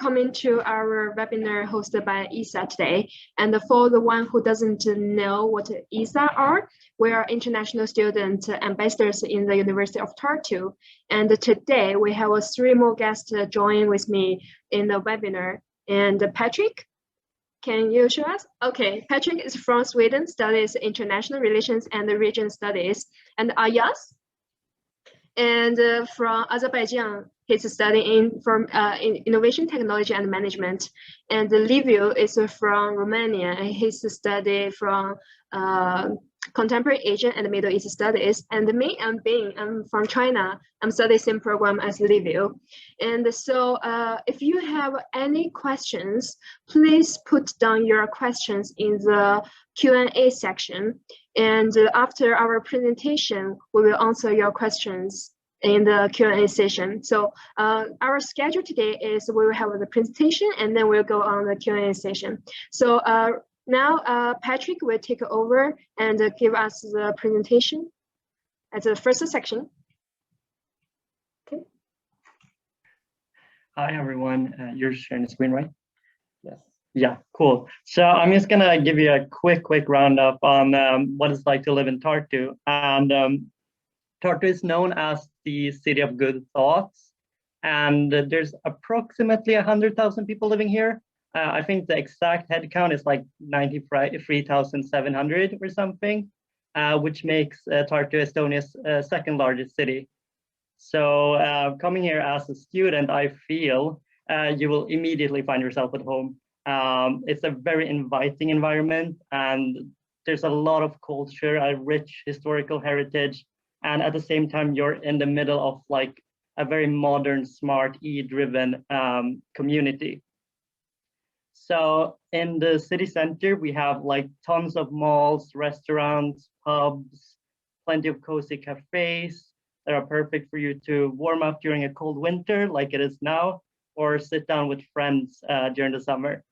coming to our webinar hosted by ISA today. And for the one who doesn't know what ISA are, we are international student ambassadors in the University of Tartu. And today we have 3 more guests join with me in the webinar. And Patrick, can you show us? Okay, Patrick is from Sweden, studies international relations and region studies. And Ayaz, and from Azerbaijan, he's studying in innovation, technology, and management. And Liviu is from Romania, and he's studying from contemporary Asian and Middle East studies. And me, I'm from China. I'm studying same program as Liviu. And so if you have any questions, please put down your questions in the Q&A section. And after our presentation, we will answer your questions in the Q&A session. So our schedule today is we will have the presentation and then we'll go on the Q&A session. So now Patrick will take over and give us the presentation as the first section. Okay. Hi everyone, you're sharing the screen, right? Yes. Yeah, cool. So I'm just gonna give you a quick roundup on what it's like to live in Tartu. And Tartu is known as the city of good thoughts, and there's approximately 100,000 people living here. I think the exact head count is like 93,700 or something, which makes Tartu Estonia's second largest city. So coming here as a student, I feel you will immediately find yourself at home. It's a very inviting environment, and there's a lot of culture, a rich historical heritage, and at the same time, you're in the middle of like a very modern, smart, e-driven community. So in the city center, we have like tons of malls, restaurants, pubs, plenty of cozy cafes that are perfect for you to warm up during a cold winter like it is now, or sit down with friends during the summer.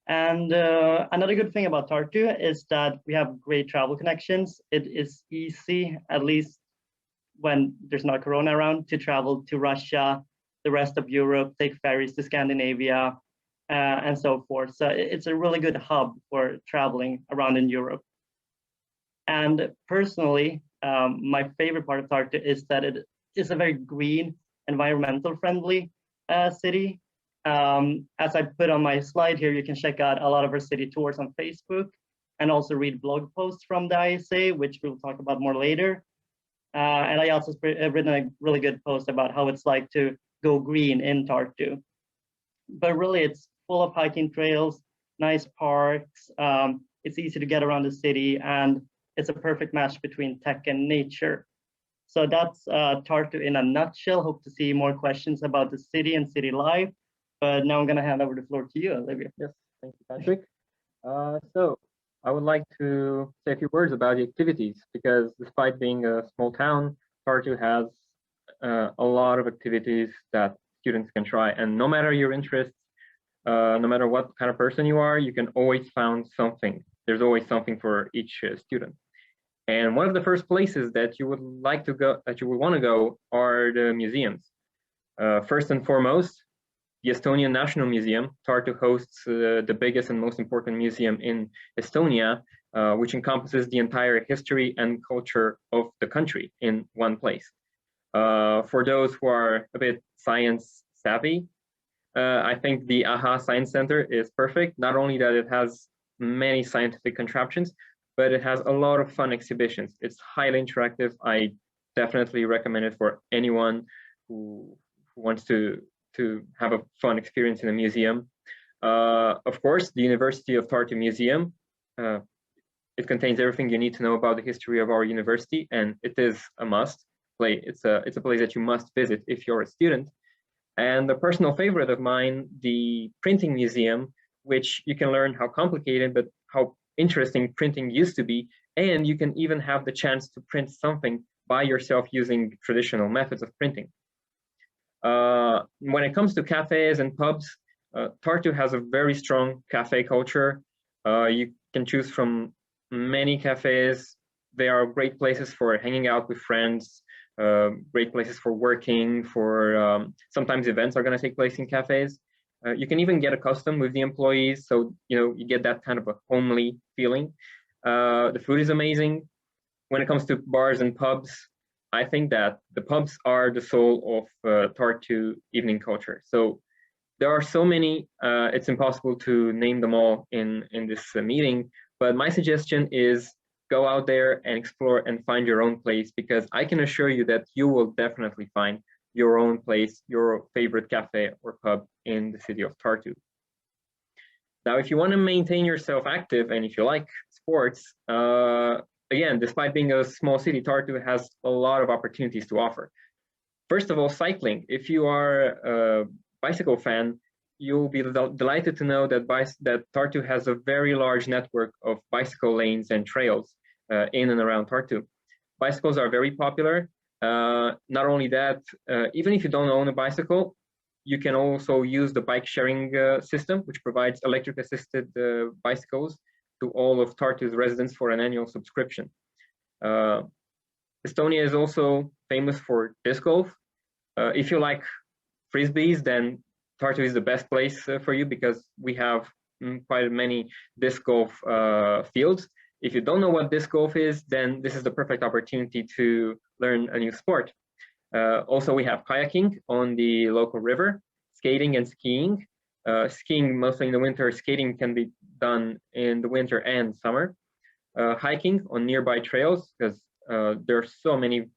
And another good thing about Tartu is that we have great travel connections. It is easy, at least when there's not Corona around, to travel to Russia, the rest of Europe, take ferries to Scandinavia, and so forth. So it's a really good hub for traveling around in Europe. And personally, my favorite part of Tartu is that it is a very green, environmental friendly city. As I put on my slide here, you can check out a lot of our city tours on Facebook and also read blog posts from the ISA, which we'll talk about more later. And I also written a really good post about how it's like to go green in Tartu. But really, it's full of hiking trails, nice parks. It's easy to get around the city, and it's a perfect match between tech and nature. So that's Tartu in a nutshell. Hope to see more questions about the city and city life. But now I'm going to hand over the floor to you, Olivia. Yes, thank you, Patrick. So I would like to say a few words about the activities, because despite being a small town, Tartu has a lot of activities that students can try. And no matter your interests, no matter what kind of person you are, you can always find something. There's always something for each student. And one of the first places that you would like to go, that you would want to go, are the museums. First and foremost, the Estonian National Museum. Tartu hosts the biggest and most important museum in Estonia, which encompasses the entire history and culture of the country in one place. For those who are a bit science savvy, I think the AHA Science Center is perfect. Not only that it has many scientific contraptions, but it has a lot of fun exhibitions. It's highly interactive. I definitely recommend it for anyone who wants to have a fun experience in a museum. Of course, the University of Tartu Museum, it contains everything you need to know about the history of our university, and it is a must. It's a place that you must visit if you're a student. And a personal favorite of mine, the Printing Museum, which you can learn how complicated but how interesting printing used to be, and you can even have the chance to print something by yourself using traditional methods of printing. When it comes to cafes and pubs, Tartu has a very strong cafe culture. You can choose from many cafes. They are great places for hanging out with friends, great places for working, for sometimes events are going to take place in cafes. You can even get accustomed with the employees, so you get that kind of a homely feeling. The food is amazing. When it comes to bars and pubs, I think that the pubs are the soul of Tartu evening culture. So there are so many, it's impossible to name them all in this meeting, but my suggestion is go out there and explore and find your own place, because I can assure you that you will definitely find your own place, your favorite cafe or pub in the city of Tartu. Now, if you want to maintain yourself active and if you like sports, again, despite being a small city, Tartu has a lot of opportunities to offer. First of all, cycling. If you are a bicycle fan, you'll be delighted to know that Tartu has a very large network of bicycle lanes and trails in and around Tartu. Bicycles are very popular. Not only that, even if you don't own a bicycle, you can also use the bike sharing system, which provides electric assisted bicycles to all of Tartu's residents for an annual subscription. Estonia is also famous for disc golf. If you like frisbees, then Tartu is the best place for you, because we have quite many disc golf fields. If you don't know what disc golf is, then this is the perfect opportunity to learn a new sport. Also, we have kayaking on the local river, skating and skiing. Skiing mostly in the winter, skating can be done in the winter and summer. Hiking on nearby trails, because there are so many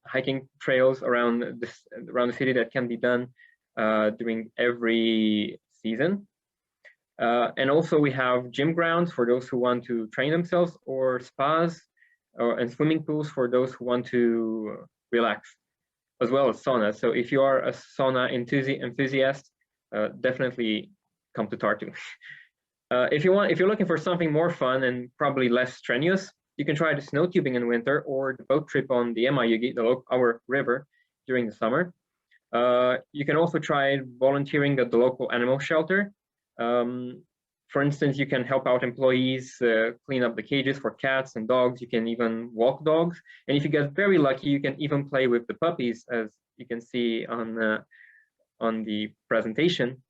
hiking trails around the city that can be done during every season. And also we have gym grounds for those who want to train themselves, or spas and swimming pools for those who want to relax, as well as saunas. So if you are a sauna enthusiast, definitely come to Tartu. If you're looking for something more fun and probably less strenuous, you can try the snow tubing in winter, or the boat trip on the Emajõgi, our river, during the summer. You can also try volunteering at the local animal shelter. For instance, you can help out employees clean up the cages for cats and dogs. You can even walk dogs. And if you get very lucky, you can even play with the puppies, as you can see on the presentation.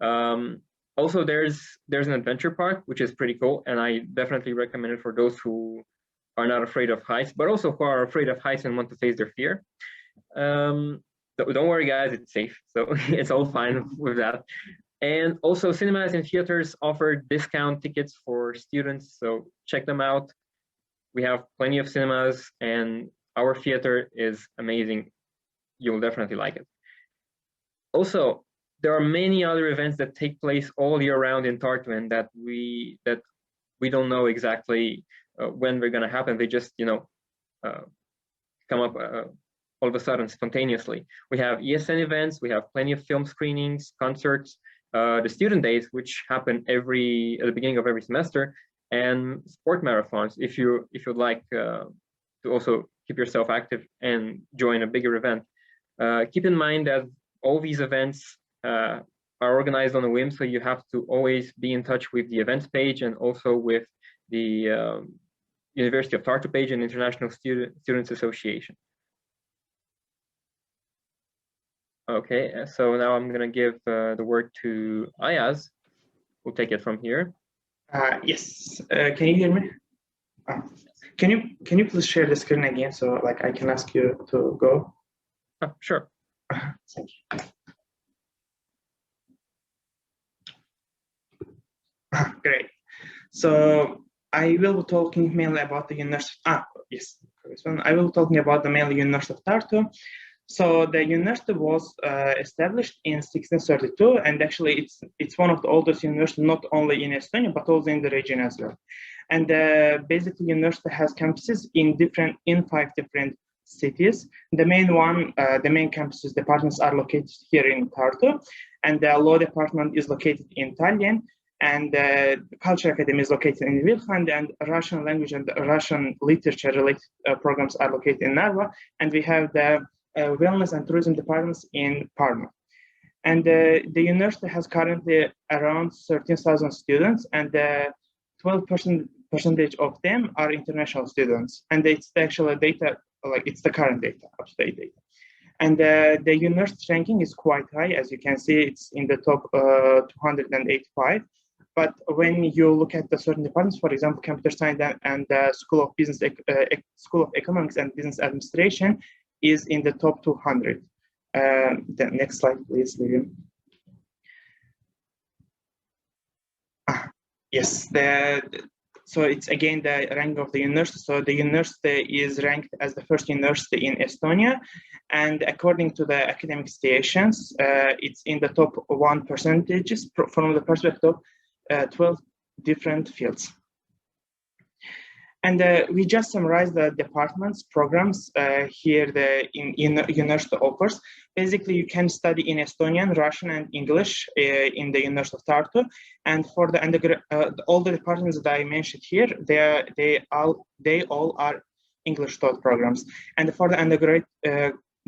Also, there's an adventure park, which is pretty cool, and I definitely recommend it for those who are not afraid of heights, but also who are afraid of heights and want to face their fear. Don't worry, guys, it's safe, so it's all fine with that. And also, cinemas and theaters offer discount tickets for students, so check them out. We have plenty of cinemas, and our theater is amazing. You'll definitely like it. Also, there are many other events that take place all year round in Tartu, and that we don't know exactly when they're going to happen. They just come up all of a sudden spontaneously. We have ESN events. We have plenty of film screenings, concerts, the student days, which happen at the beginning of every semester, and sport marathons. If you'd like to also keep yourself active and join a bigger event, keep in mind that all these events are organized on a whim, so you have to always be in touch with the events page, and also with the University of Tartu page and International Students Association. Okay, so now I'm gonna give the word to Ayaz. We'll take it from here. Yes, can you hear me? Can you please share the screen again, so like I can ask you to go? Sure. Thank you. Great. So I will be talking mainly about the University. Yes, I will be talking about the mainly University of Tartu. So the university was established in 1632, and actually it's one of the oldest universities, not only in Estonia but also in the region as well. And basically, university has campuses in 5 different cities. The main campuses departments are located here in Tartu, and the law department is located in Tallinn, and the Culture Academy is located in Vilhand, and Russian language and Russian literature related programs are located in Narva, and we have the wellness and tourism departments in Parma. And the university has currently around 13,000 students, and 12% of them are international students. And it's actually data like it's the current data, up-to-date data. And the university ranking is quite high. As you can see, it's in the top 285. But when you look at the certain departments, for example, computer science and School of Business, School of Economics and Business Administration is in the top 200. The next slide, please, Lilian. Yes, so it's again the rank of the university. So the university is ranked as the first university in Estonia, and according to the academic stations, it's in the top 1% from the perspective of 12 different fields. And we just summarized the departments, programs here in university offers. Basically, you can study in Estonian, Russian, and English in the University of Tartu. And for the undergrad, all the departments that I mentioned here, they all are English taught programs. And for the undergrad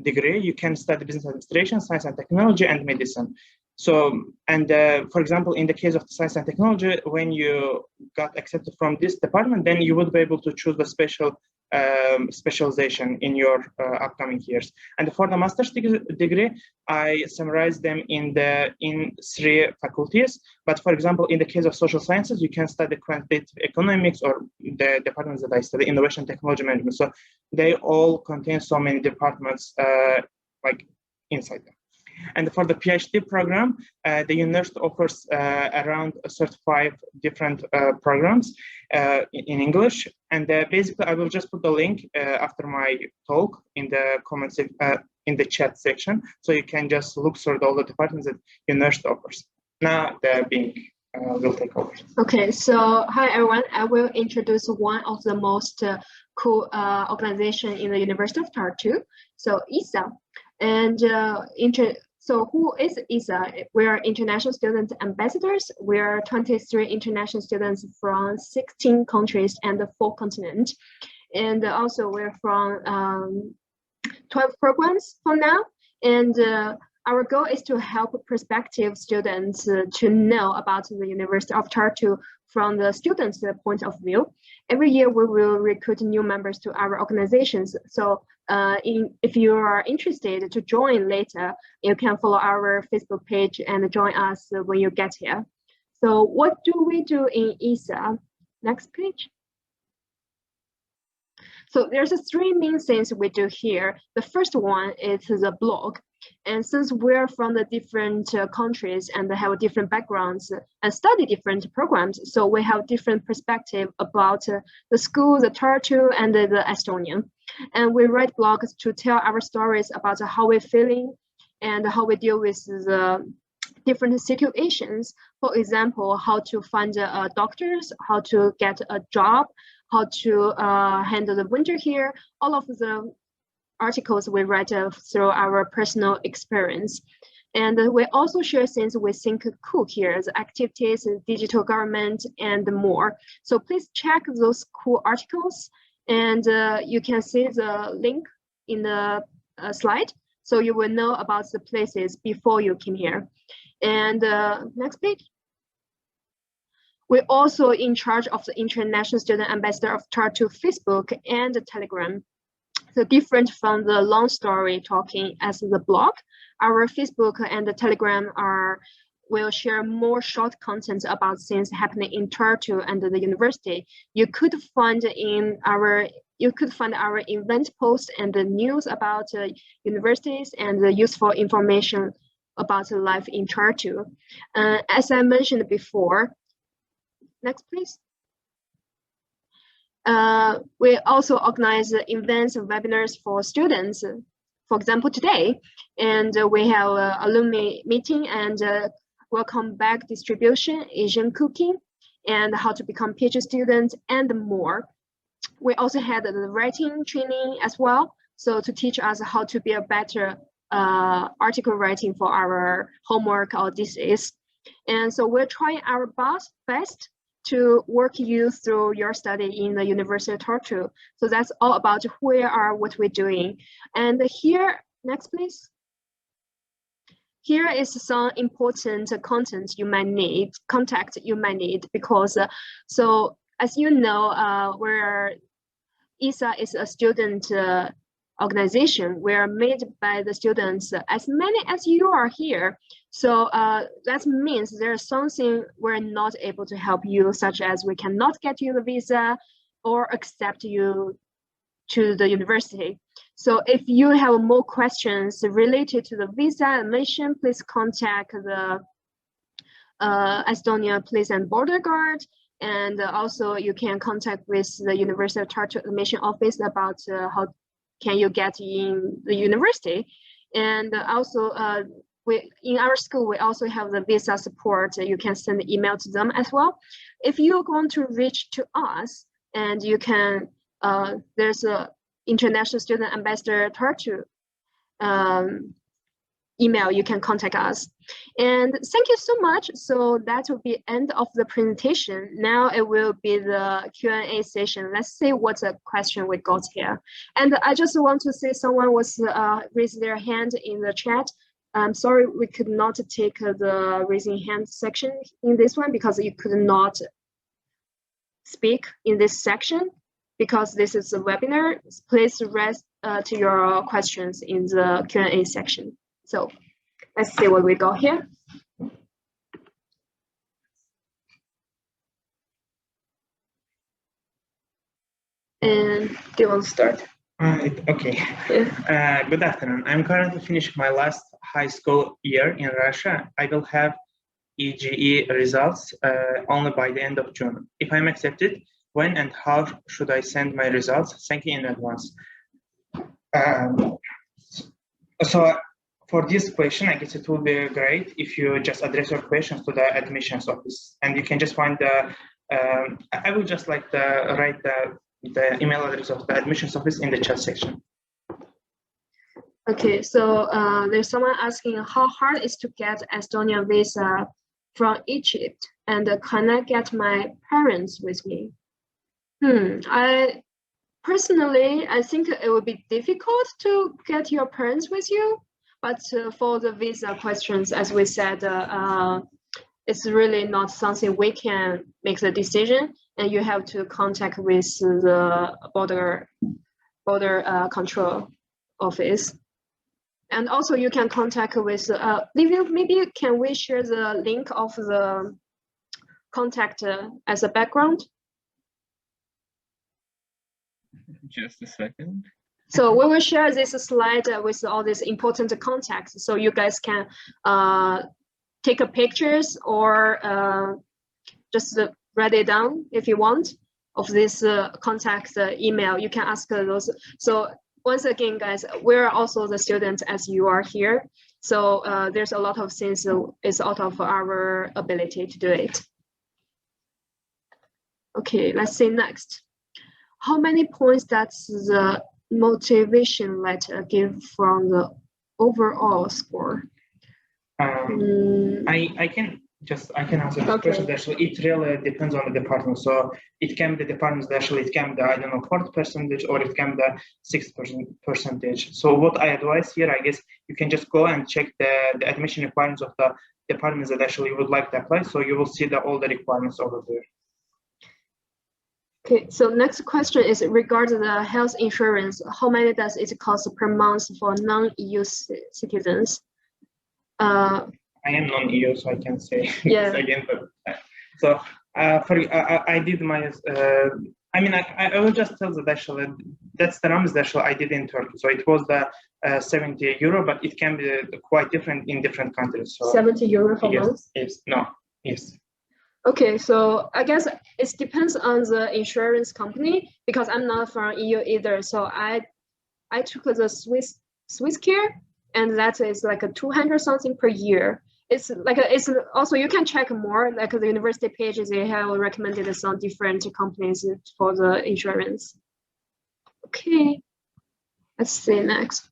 degree, you can study business administration, science and technology, and medicine. So, and for example, in the case of science and technology, when you got accepted from this department, then you would be able to choose the special specialization in your upcoming years. And for the master's degree, I summarized them in 3 faculties. But for example, in the case of social sciences, you can study quantitative economics, or the departments that I study, innovation technology management. So they all contain so many departments like inside them. And for the PhD program, the university offers around 35 different programs in English. And basically, I will just put the link after my talk in the comments in the chat section, so you can just look through all the departments that university offers. Now, the Bing will take over. Okay, so hi everyone. I will introduce one of the most cool organization in the University of Tartu. So ISA, and So who is ISA? We are International Student Ambassadors. We are 23 international students from 16 countries and 4 continents. And also we're from 12 programs for now. And our goal is to help prospective students to know about the University of Tartu from the students' point of view. Every year we will recruit new members to our organizations. So if you are interested to join later, you can follow our Facebook page and join us when you get here. So what do we do in ISA? Next page. So there's 3 main things we do here. The first one is the blog. And since we're from the different countries and have different backgrounds and study different programs, so we have different perspective about the school, the Tartu, and the Estonian. And we write blogs to tell our stories about how we're feeling and how we deal with the different situations. For example, how to find doctors, how to get a job, how to handle the winter here. All of the articles we write through our personal experience. And we also share things we think cool here, the activities, digital government, and more. So please check those cool articles, and you can see the link in the slide, so you will know about the places before you came here. And next page. We're also in charge of the International Student Ambassador of Tartu Facebook and Telegram. So different from the long story talking as the blog, our Facebook and the Telegram will share more short content about things happening in Tartu and the university. You could find our event posts and the news about universities and the useful information about life in Tartu. As I mentioned before, next please. We also organize events and webinars for students. For example, today, and we have an alumni meeting and welcome back distribution, Asian cooking, and how to become PhD student, and more. We also had the writing training as well, so to teach us how to be a better article writing for our homework or thesis. And so we're trying our best to work you through your study in the University of Tartu. So that's all about who we are, what we're doing. And here, next please. Here is some important content you might need, contact you might need, because so as you know, ISA is a student organization were made by the students, as many as you are here. So that means there's something we're not able to help you, such as we cannot get you the visa or accept you to the university. So if you have more questions related to the visa admission, please contact the Estonia Police and Border Guard. And also you can contact with the University of Tartu admission office about how can you get in the university. And also in our school, we also have the visa support. You can send an email to them as well. If you want to reach to us, and you can, there's a International Student Ambassador Tartu email, you can contact us. And thank you so much. So that will be end of the presentation. Now it will be the Q&A session. Let's see what's a question we got here. And I just want to say someone was raised their hand in the chat. I'm sorry we could not take the raising hand section in this one because you could not speak in this section because this is a webinar. Please rest to your questions in the Q&A section. So let's see what we got here. And do you want to start? Okay. Yeah. Good afternoon. I'm currently finishing my last high school year in Russia. I will have EGE results only by the end of June. If I'm accepted, when and how should I send my results? Thank you in advance. So for this question, I guess it will be great if you just address your questions to the admissions office, and you can just find the. I will just like to write the email address of the admissions office in the chat section. Okay, so there's someone asking how hard it is to get Estonian visa from Egypt, and can I get my parents with me? I personally, I think it would be difficult to get your parents with you, but for the visa questions, as we said, it's really not something we can make the decision, and you have to contact with the border control office. And also you can contact with, maybe can we share the link of the contact as a background? Just a second. So we will share this slide with all these important contacts, so you guys can take a pictures or just write it down if you want of this contact email. You can ask those. So once again, guys, we're also the students as you are here. So there's a lot of things is out of our ability to do it. Okay, let's see next. How many points does the motivation letter give from the overall score? I can answer this question. Actually, it really depends on the department. So it can be the department actually, it can be, I don't know, 40% or it can be 6%. So what I advise here, I guess you can just go and check the admission requirements of the departments that actually you would like to apply. So you will see all the requirements over there. Okay, so next question is regarding the health insurance. How many does it cost per month for non-EU citizens? I am non-EU, so I can say yeah. this again. But so I did my. I mean, I will just tell that actually that's the numbers actually I did in Turkey. So it was the 70 euro, but it can be quite different in different countries. So 70 euro per month? Yes. Okay, so I guess it depends on the insurance company because I'm not from EU either. So I took the Swiss Care, and that is like a 200 something per year. It's like it's also you can check more like the university pages. They have recommended some different companies for the insurance. Okay, let's see next.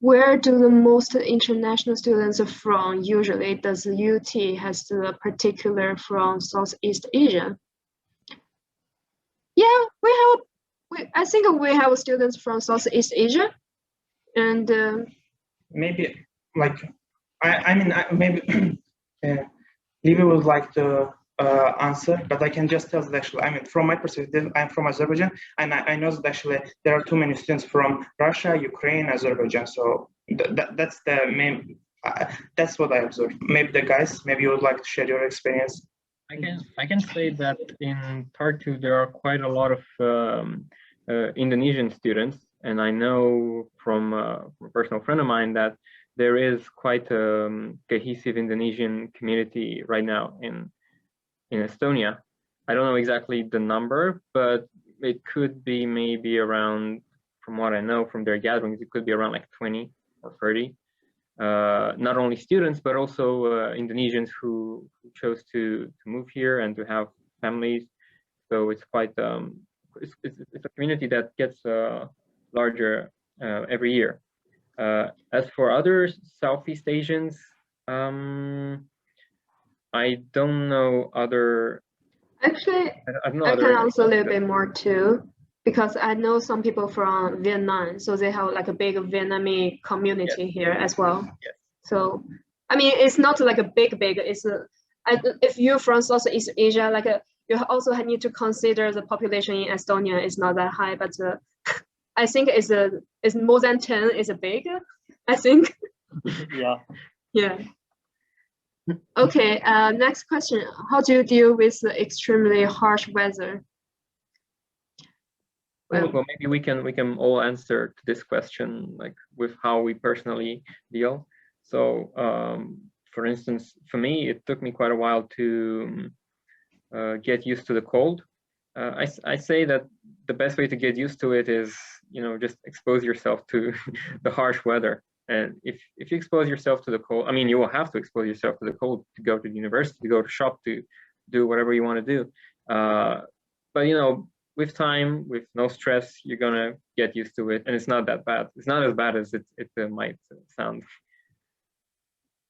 Where do the most international students from? Usually, does UT has the particular from Southeast Asia? Yeah, I think we have students from Southeast Asia, and maybe like maybe Livy would like to answer, but I can just tell that actually, I mean, from my perspective, I'm from Azerbaijan, and I know that actually there are too many students from Russia, Ukraine, Azerbaijan. So that's the main, that's what I observed. Maybe the guys, maybe you would like to share your experience. I can say that in Tartu there are quite a lot of Indonesian students, and I know from a personal friend of mine that there is quite a cohesive Indonesian community right now in Estonia. I don't know exactly the number, but it could be maybe around, from what I know from their gatherings, it could be around like 20 or 30. Not only students, but also Indonesians who chose to move here and to have families. So it's quite, it's a community that gets larger every year. As for other Southeast Asians, I don't know other. Actually, I don't know I other, can answer a little bit more too, because I know some people from Vietnam, so they have like a big Vietnamese community here as well. Yes. So, I mean, it's not like a big. It's if you're from Southeast Asia, like you also need to consider the population in Estonia is not that high, but I think it's more than 10 is a big. I think. Yeah. Yeah. Okay. Next question: how do you deal with the extremely harsh weather? Well, maybe we can all answer to this question like with how we personally deal. So, for instance, for me, it took me quite a while to get used to the cold. I say that the best way to get used to it is, just expose yourself to the harsh weather. And if you expose yourself to the cold, I mean, you will have to expose yourself to the cold to go to the university, to go to shop, to do whatever you want to do. But with time, with no stress, you're gonna get used to it, and it's not that bad. It's not as bad as it might sound.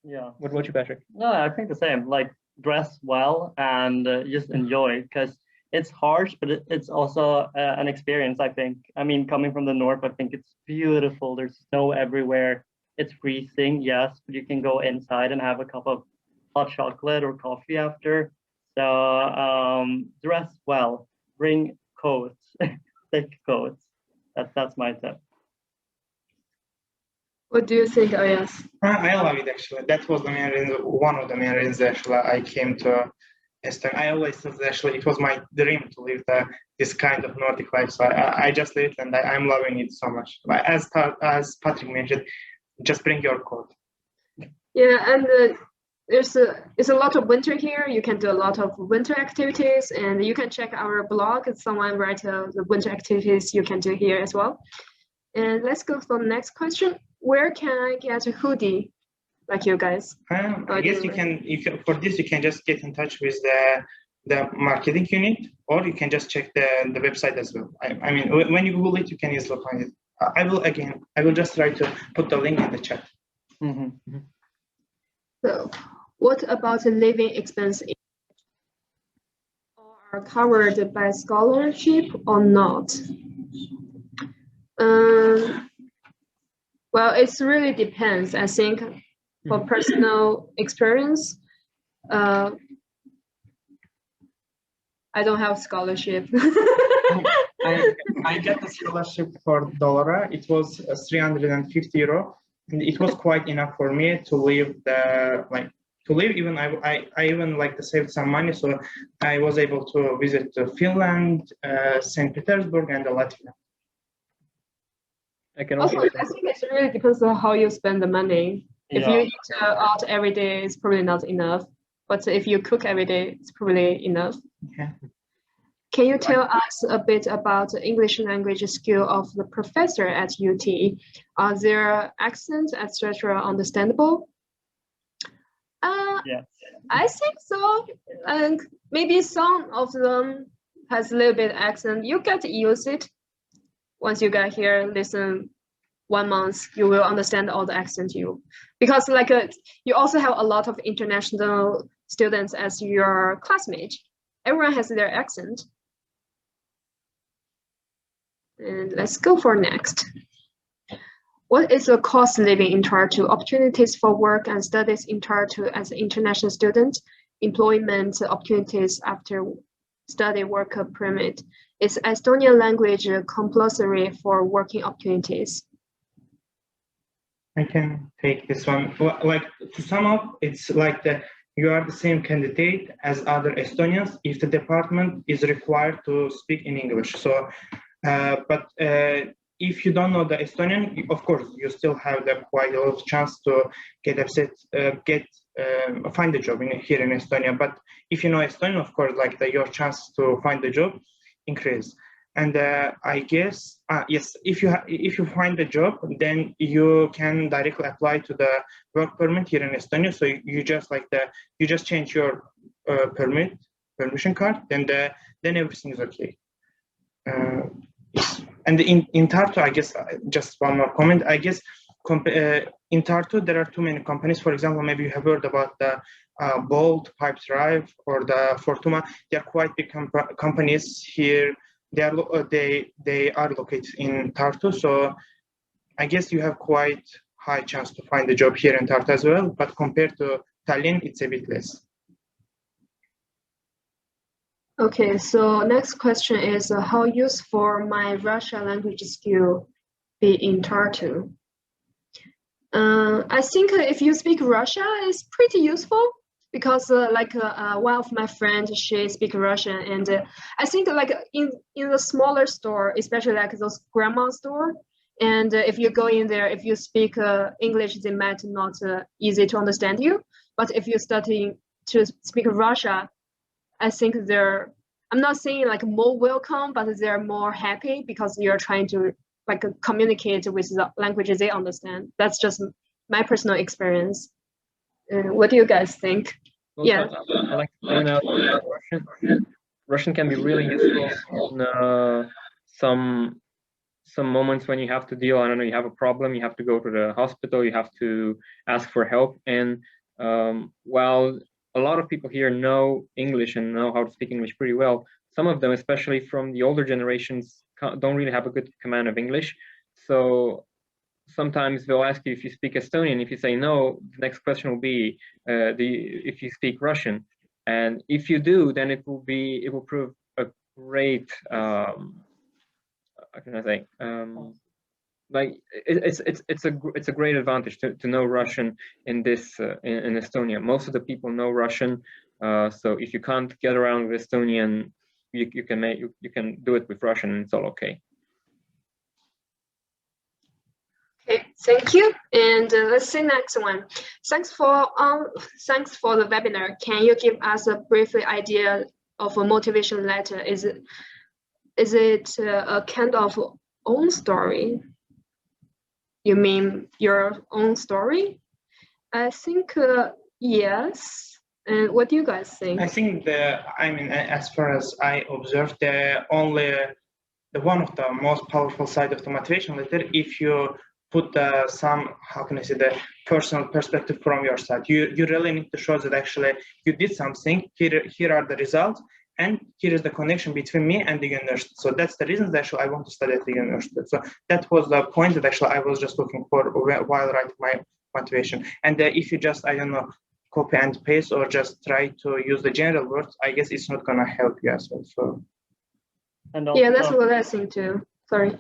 Yeah. What about you, Patrick? No, I think the same. Like dress well and just enjoy, because it's harsh, but it's also an experience. I think. I mean, coming from the north, I think it's beautiful. There's snow everywhere. It's freezing, yes, but you can go inside and have a cup of hot chocolate or coffee after. So dress well. Bring coats, thick coats. That's my tip. What do you think, Ayas? I love it actually. That was the main reason, one of the main reasons actually I came to Estonia. I always thought actually it was my dream to live this kind of Nordic life. So I just lived and I'm loving it so much. Like as Patrick mentioned, just bring your coat. Yeah, and it's a lot of winter here. You can do a lot of winter activities, and you can check our blog. Someone write the winter activities you can do here as well. And let's go for the next question. Where can I get a hoodie like you guys? I guess you can for this you can just get in touch with the marketing unit, or you can just check the website as well. I mean, when you Google it, you can easily find it. I will just try to put the link in the chat. Mm-hmm. So, what about the living expense? Are covered by scholarship or not? Well, it really depends. I think for personal experience, I don't have scholarship. I got the scholarship for Dollara. It was 350 euro, and it was quite enough for me to live even I even saved some money, so I was able to visit Finland, St. Petersburg, and Latvia. I think it really depends on how you spend the money. If you eat out every day, it's probably not enough. But if you cook every day, it's probably enough. Okay. Can you tell us a bit about the English language skill of the professor at UT? Are their accents, etc., understandable? Yes. I think so. And maybe some of them has a little bit accent. You get to use it. Once you get here, listen 1 month, you will understand all the accent because you also have a lot of international students as your classmate. Everyone has their accent. And let's go for next. What is the cost living in Tartu? Opportunities for work and studies in Tartu as an international student? employment opportunities after study work permit. Is Estonian language compulsory for working opportunities? I can take this one. Like, to sum up, it's like you are the same candidate as other Estonians if the department is required to speak in English. So, but if you don't know the Estonian, of course, you still have quite a lot of chance to find a job here in Estonia. But if you know Estonian, of course, like your chance to find the job increase. And I guess yes, if you find a job, then you can directly apply to the work permit here in Estonia. So you just change your permission card, then everything is okay. Yes. And in Tartu, I guess just one more comment. I guess in Tartu there are too many companies. For example, maybe you have heard about the Bolt, Pipe Drive, or the Fortuma. They are quite big companies here. They are located in Tartu, so I guess you have quite high chance to find a job here in Tartu as well. But compared to Tallinn, it's a bit less. Okay, so next question is how useful my Russian language skill be in Tartu? I think if you speak Russian, it's pretty useful. Because one of my friends, she speaks Russian, and I think like in the smaller store, especially like those grandma store, and if you go in there, if you speak English, they might not easy to understand you. But if you're starting to speak Russian, I think I'm not saying like more welcome, but they're more happy because you're trying to like communicate with the languages they understand. That's just my personal experience. What do you guys think? Well, yeah, I like to point out that Russian can be really useful in some moments when you have to deal. I don't know, you have a problem, you have to go to the hospital, you have to ask for help. And while a lot of people here know English and know how to speak English pretty well, some of them, especially from the older generations, don't really have a good command of English. So sometimes they'll ask you if you speak Estonian. If you say no, the next question will be if you speak Russian. And if you do, then it will prove a great how can I say, like it's a great advantage to know Russian in this in Estonia. Most of the people know Russian, so if you can't get around with Estonian, you can do it with Russian, and it's all okay. Okay, thank you. And let's see next one. Thanks for the webinar. Can you give us a brief idea of a motivation letter? Is it a kind of own story? You mean your own story? I think yes. And what do you guys think? I think as far as I observed, one of the most powerful side of the motivation letter, if you put some, how can I say, the personal perspective from your side. You really need to show that actually you did something. Here are the results, and here is the connection between me and the university. So that's the reason that actually I want to study at the university. So that was the point that actually I was just looking for while writing my motivation. And if you just, I don't know, copy and paste or just try to use the general words, I guess it's not gonna help you as well. So. And also, yeah, that's what I think too. Sorry.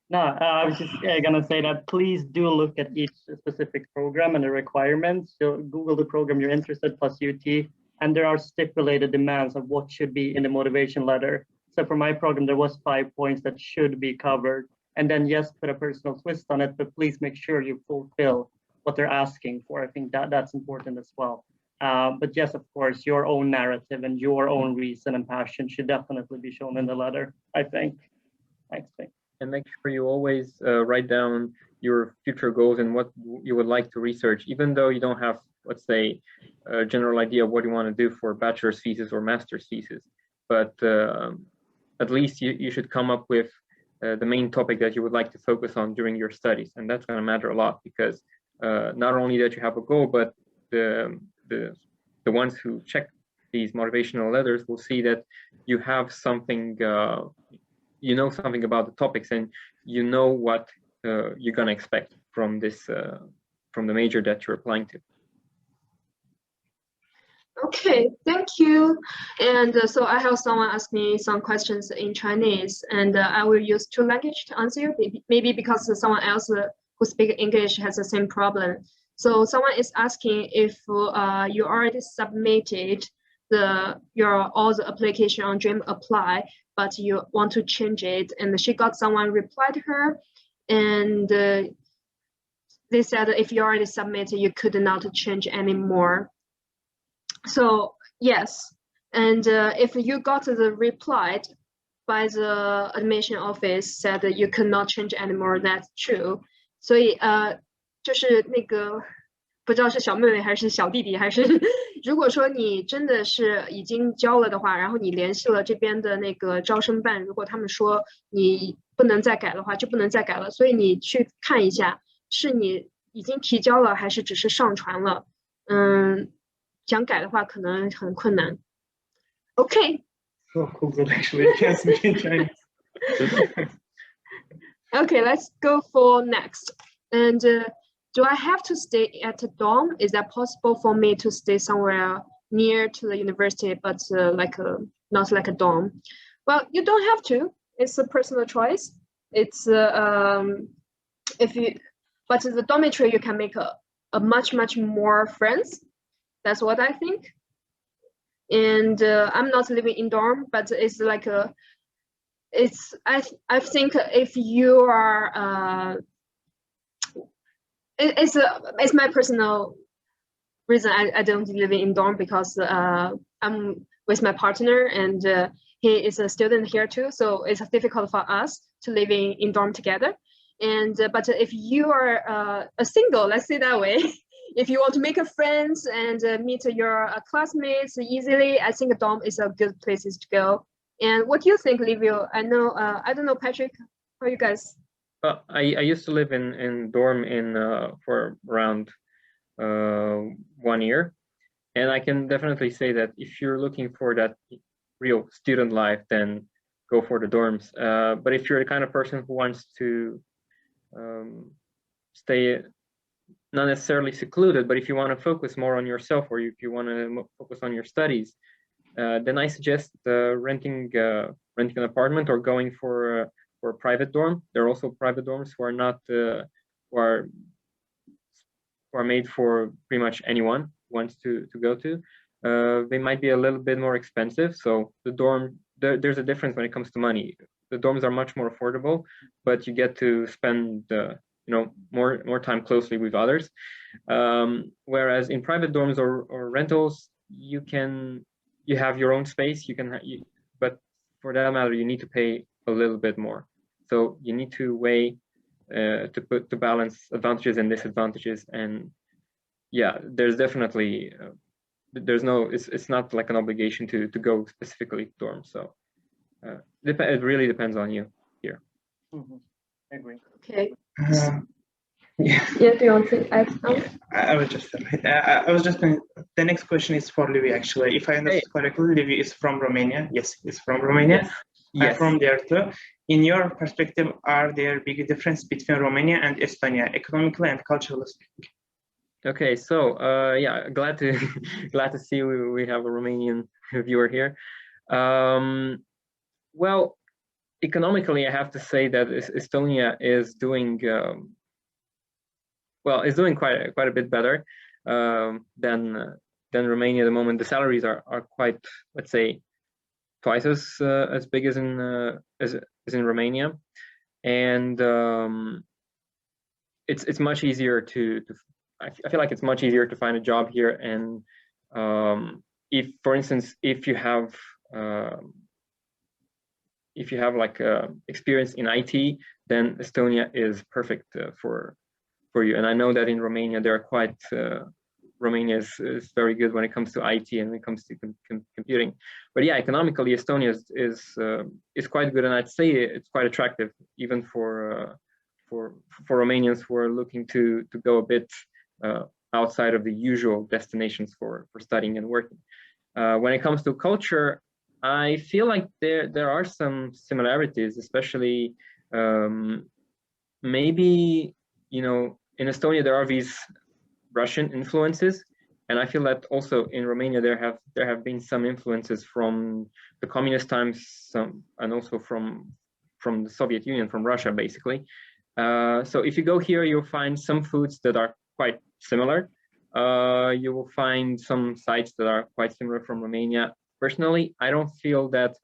No, I was just gonna say that please do look at each specific program and the requirements. So Google the program you're interested plus UT, and there are stipulated demands of what should be in the motivation letter. So for my program, there was 5 points that should be covered, and then yes, put a personal twist on it, but please make sure you fulfill what they're asking for. I think that's important as well. But yes, of course, your own narrative and your own reason and passion should definitely be shown in the letter, I think. Thanks. And make sure you always write down your future goals and what you would like to research, even though you don't have, let's say, a general idea of what you want to do for bachelor's thesis or master's thesis. But at least you should come up with the main topic that you would like to focus on during your studies. And that's going to matter a lot, because not only that you have a goal, but the ones who check these motivational letters will see that you have something, you know something about the topics, and you know what you're going to expect from this from the major that you're applying to. Okay, thank you. And so I have someone ask me some questions in Chinese, and I will use two languages to answer you. Maybe because someone else who speaks English has the same problem. So someone is asking if you already submitted your all the application on Dream Apply, but you want to change it, and she got someone reply to her, and they said if you already submitted, you could not change anymore. So yes, and if you got the reply by the admission office said that you cannot change anymore, that's true. 所以就是那个不知道是小妹妹还是小弟弟，还是如果说你真的是已经交了的话，然后你联系了这边的那个招生办，如果他们说你不能再改的话，就不能再改了。所以你去看一下，是你已经提交了，还是只是上传了？想改的话可能很困难。Okay. So cool, actually. Yes, we can Chinese. Okay, let's go for next. And do I have to stay at a dorm? Is that possible for me to stay somewhere near to the university, but not like a dorm? Well, you don't have to. It's a personal choice. It's if you, but the dormitory you can make a much more friends. That's what I think. And I'm not living in dorm, but it's like a, it's I think if you are it's my personal reason I don't live in dorm, because I'm with my partner, and he is a student here too, so it's difficult for us to live in dorm together. And but if you are a single, let's say that way, if you want to make a friends and meet your classmates easily, I think a dorm is a good places to go. And what do you think, Livio? I know, I don't know, Patrick, how are you guys? I used to live in dorm for around 1 year, and I can definitely say that if you're looking for that real student life, then go for the dorms. But if you're the kind of person who wants to stay not necessarily secluded, but if you want to focus more on yourself, or if you want to focus on your studies, then I suggest renting an apartment or going for a private dorm. There are also private dorms who are not who are made for pretty much anyone who wants to go to. They might be a little bit more expensive, so the dorm there's a difference when it comes to money. The dorms are much more affordable, but you get to spend more time closely with others. Whereas in private dorms or rentals, you have your own space. But for that matter, you need to pay a little bit more. So you need to weigh to balance advantages and disadvantages. And yeah, there's definitely it's not like an obligation to go specifically to dorms. So it really depends on you here. Mm-hmm. I agree. Okay. Yeah. Yeah, do you want to add something? I was just going. The next question is for Livy, actually. If I understood correctly, Livy is from Romania. Yes, it's from Romania. Yes. I'm from there too. In your perspective, are there big difference between Romania and Estonia, economically and culturally speaking? Okay, so yeah, glad to see we have a Romanian viewer here. Well, economically, I have to say that Estonia is doing quite a bit better than Romania at the moment. The salaries are quite, let's say, twice as big as in Romania, and it's much easier to I feel like it's much easier to find a job here. And if, for instance, if you have like experience in IT, then Estonia is perfect for you. And I know that in Romania Romania is very good when it comes to IT and when it comes to computing. But yeah, economically, Estonia is quite good, and I'd say it's quite attractive even for Romanians who are looking to go a bit outside of the usual destinations for studying and working. When it comes to culture, I feel like there are some similarities, especially maybe in Estonia there are these Russian influences, And I feel that also in Romania there have been some influences from the communist times, and also from the Soviet Union, from Russia, basically. So if you go here, you'll find some foods that are quite similar. You will find some sites that are quite similar from Romania. Personally, I don't feel that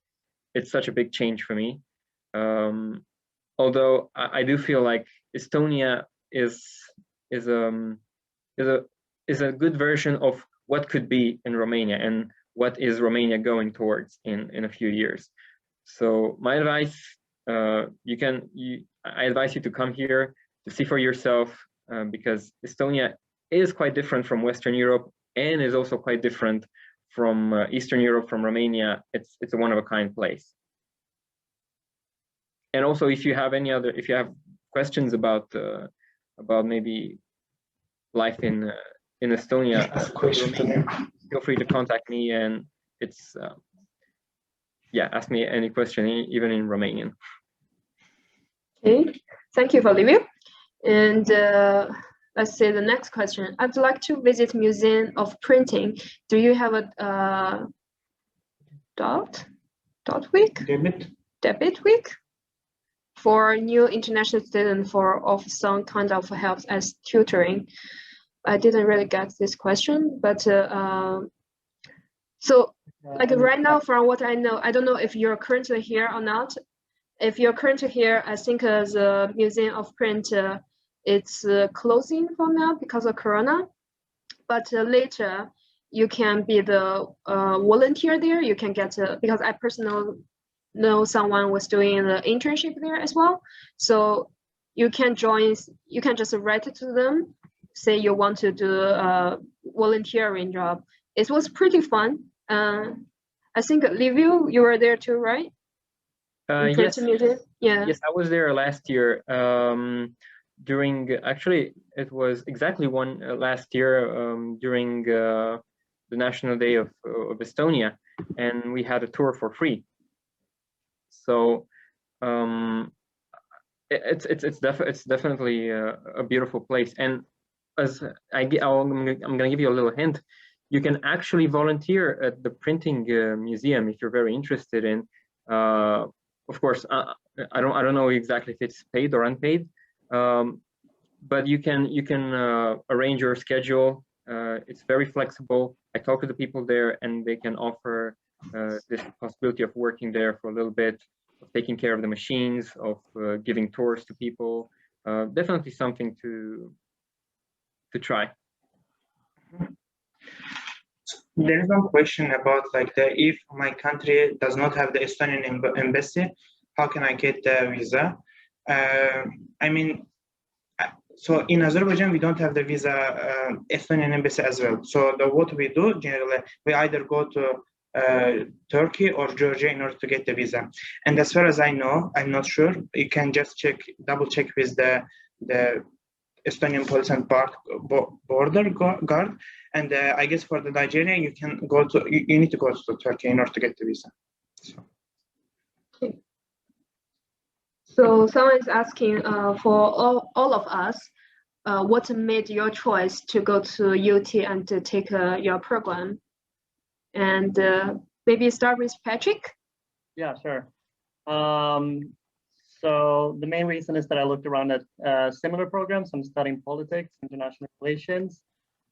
it's such a big change for me. Although I do feel like Estonia is a good version of what could be in Romania and what is Romania going towards in a few years. So my advice, I advise you to come here to see for yourself, because Estonia is quite different from Western Europe and is also quite different from Eastern Europe, from Romania. It's a one-of-a-kind place. And also, if you have questions about maybe life in Estonia, feel free to contact me, and it's ask me any question, even in Romanian. Okay, thank you for Livio. And let's say the next question. I'd like to visit Museum of Printing. Do you have a dot week? Debit week for new international students of some kind of help as tutoring? I didn't really get this question, but so like right now, from what I know, I don't know if you're currently here or not. If you're currently here, I think the Museum of Print, it's closing for now because of Corona. But later, you can be the volunteer there. You can get because I personally know someone was doing the internship there as well. So you can join. You can just write it to them, say you want to do a volunteering job. It was pretty fun. I think Livio, you were there too, right? Yes. Yeah. Yes, I was there last year. Actually, it was exactly last year during the National Day of Estonia, and we had a tour for free. So it's definitely a beautiful place. And as I'm going to give you a little hint, you can actually volunteer at the printing museum if you're very interested in. Of course, I don't know exactly if it's paid or unpaid, but you can arrange your schedule. It's very flexible. I talk to the people there, and they can offer this possibility of working there for a little bit, of taking care of the machines, of giving tours to people. Definitely something to try. There is one question about if my country does not have the Estonian embassy, how can I get the visa? I mean, so in Azerbaijan, we don't have the visa Estonian embassy as well. So what we do generally, we either go to Turkey or Georgia in order to get the visa. And as far as I know, I'm not sure, you can just double check with the Estonian police and border guard. And I guess for the Nigeria, you need to go to Turkey in order to get the visa. So someone is asking for all of us, what made your choice to go to UT and to take your program? And maybe start with Patrick. Yeah, sure. So the main reason is that I looked around at similar programs. I'm studying politics, international relations,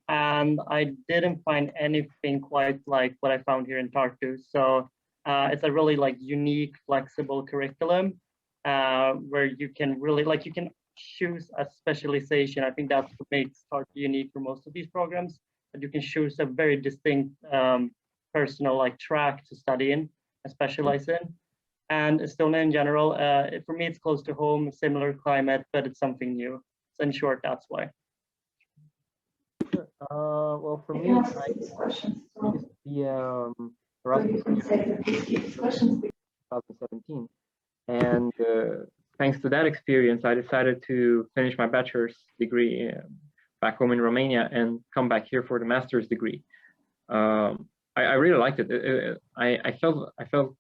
and I didn't find anything quite like what I found here in Tartu. So it's a really unique, flexible curriculum where you can really you can choose a specialization. I think that's what makes Tartu unique for most of these programs, that you can choose a very distinct personal track to study in and specialize in. And Estonia in general, for me, it's close to home, similar climate, but it's something new. So in short, that's why. Well, for me, the Erasmus 2017, and thanks to that experience, I decided to finish my bachelor's degree back home in Romania and come back here for the master's degree. I really liked it. I felt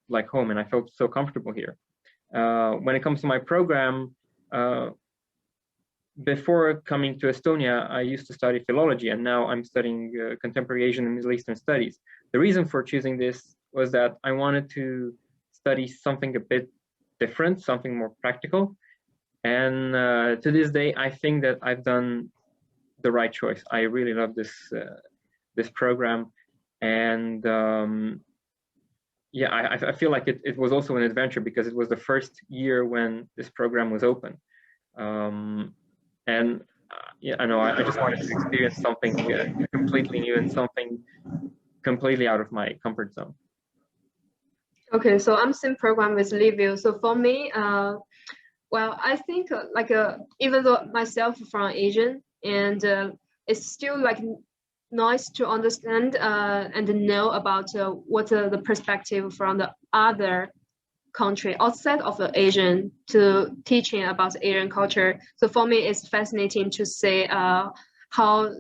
like home, and I felt so comfortable here. When it comes to my program, before coming to Estonia, I used to study philology, and now I'm studying contemporary Asian and Middle Eastern studies. The reason for choosing this was that I wanted to study something a bit different, something more practical. And to this day, I think that I've done the right choice. I really love this program, and yeah, I feel like it was also an adventure because it was the first year when this program was open. And yeah, I know I just wanted to experience something completely new and something completely out of my comfort zone. Okay, so I'm same program with Livio. So for me, well, I think even though myself from Asian, and it's still like nice to understand and know about what the perspective from the other country outside of the Asian to teaching about Asian culture. So for me, it's fascinating to see how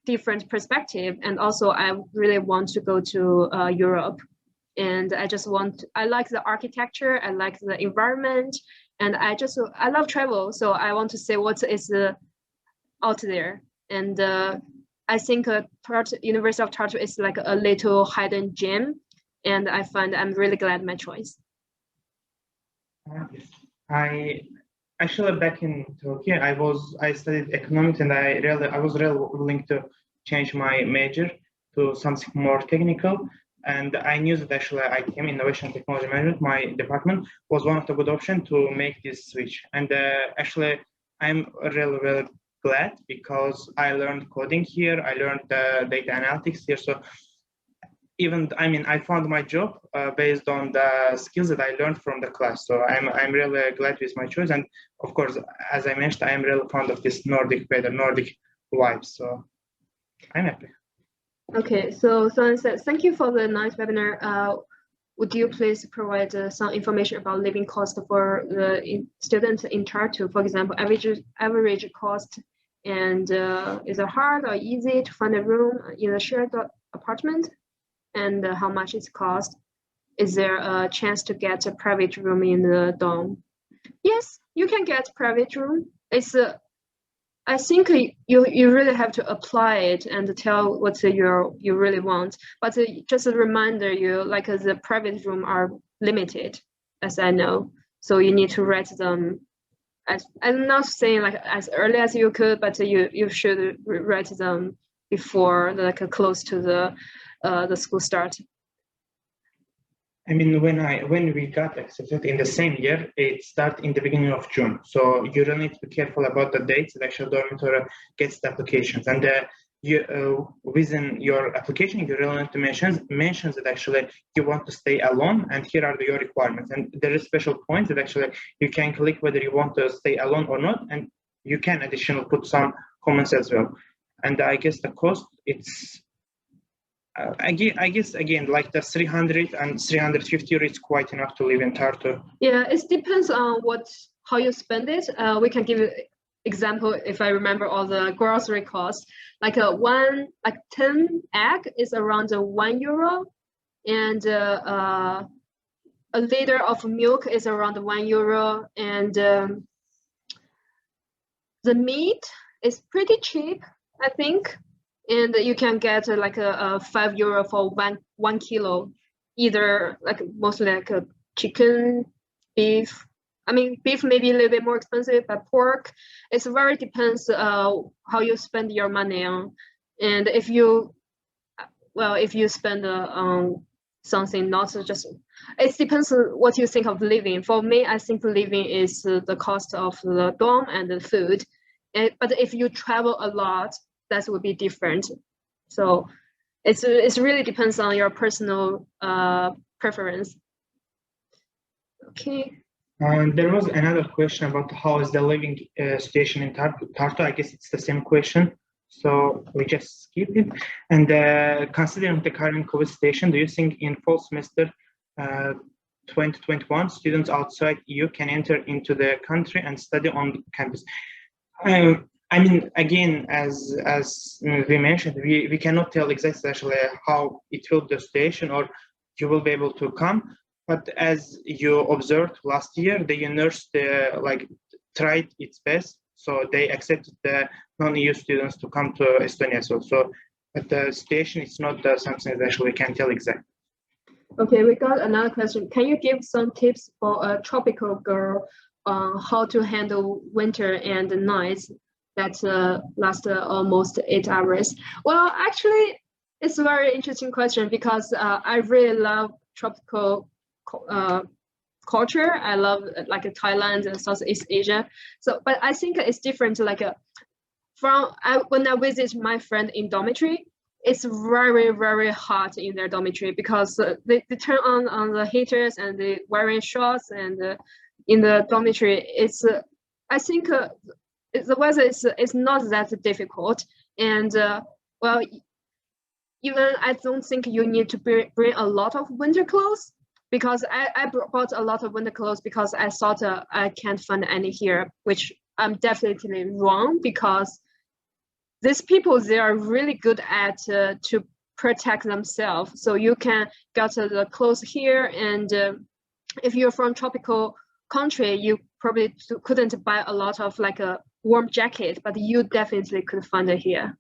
different perspective, and also I really want to go to Europe, and I like the architecture, I like the environment, and I love travel, so I want to see what is out there. And I think University of Tartu is like a little hidden gem, and I find I'm really glad my choice. I actually back in Turkey, I studied economics, and I was really willing to change my major to something more technical. And I knew that actually ITM, Innovation and Technology Management, my department, was one of the good options to make this switch. And actually, I'm really glad because I learned coding here, I learned data analytics here. So I found my job based on the skills that I learned from the class. So I'm really glad with my choice. And of course, as I mentioned, I am really fond of this Nordic vibe. So I'm happy. Okay, so Sunset, thank you for the nice webinar. Would you please provide some information about living cost for the students in Tartu? For example, average cost, and is it hard or easy to find a room in a shared apartment? And how much it costs? Is there a chance to get a private room in the dorm? Yes, you can get private room. It's I think you really have to apply it and tell what you really want. But just a reminder, the private room are limited, as I know. So you need to write them. I'm not saying like as early as you could, but you should write them before close to the school start. I mean, when we got accepted in the same year, it started in the beginning of June. So you really need to be careful about the dates that actual dormitory gets the applications. And within your application, you really need to mention that actually you want to stay alone, and here are your requirements. And there is special points that actually you can click whether you want to stay alone or not, and you can additionally put some comments as well. And I guess the cost, it's I guess again, like the 300 and 350 €, it's quite enough to live in Tartu. Yeah, it depends on how you spend it. We can give example if I remember all the grocery costs. Like 10 egg is around €1, and a liter of milk is around €1, and the meat is pretty cheap, I think. And you can get like a €5 for one kilo, either like mostly like a chicken, beef. I mean, beef may be a little bit more expensive, but pork, it's very depends how you spend your money on. And if you spend on something not just, it depends on what you think of living. For me, I think living is the cost of the dorm and the food. But if you travel a lot, that would be different. So it really depends on your personal preference. Okay. There was another question about how is the living situation in Tartu. I guess it's the same question, so we just skip it. And considering the current COVID situation, do you think in fall semester 2021 students outside EU can enter into the country and study on campus? I mean, again, as we mentioned, we cannot tell exactly actually how it will be the situation or you will be able to come. But as you observed last year, the university tried its best So they accepted the non-EU students to come to Estonia. But the situation is not something that we can tell exactly. Okay, we got another question. Can you give some tips for a tropical girl on how to handle winter and the nights that last almost 8 hours? Well, actually, it's a very interesting question because I really love tropical culture. I love like Thailand and Southeast Asia. So, but I think it's different. Like when I visit my friend in dormitory, it's very, very hot in their dormitory because they turn on the heaters and they wearing shorts, and in the dormitory, it's I think the weather is not that difficult, and well, even I don't think you need to bring a lot of winter clothes, because I bought a lot of winter clothes because I thought I can't find any here, which I'm definitely wrong, because these people, they are really good at to protect themselves. So you can get the clothes here, and if you're from tropical country, you probably couldn't buy a lot of like a warm jacket, but you definitely could find it here.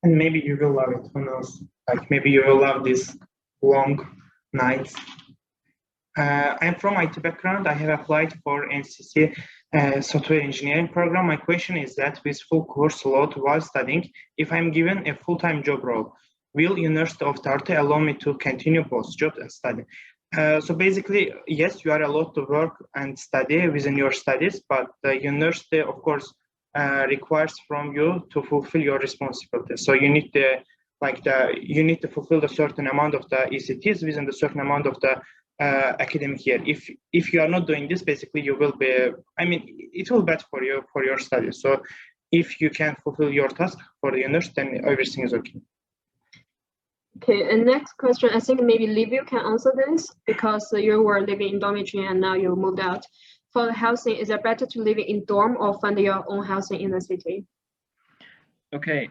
And maybe you will love it, who knows? Like maybe you will love these long nights. I'm from IT background. I have applied for NCC software engineering program. My question is that with full course load while studying, if I'm given a full-time job role, will University of Tartu allow me to continue both job and study? So basically, yes, you are allowed to work and study within your studies, but the university, of course, requires from you to fulfill your responsibilities. So you need to fulfill a certain amount of the ECTs within the certain amount of the academic year. If you are not doing this, basically you will be, I mean, it will be bad for you for your studies. So if you can fulfill your task for the university, then everything is okay. Okay, and next question, I think maybe Livio can answer this, because you were living in dormitory and now you moved out. For the housing, is it better to live in dorm or find your own housing in the city? Okay,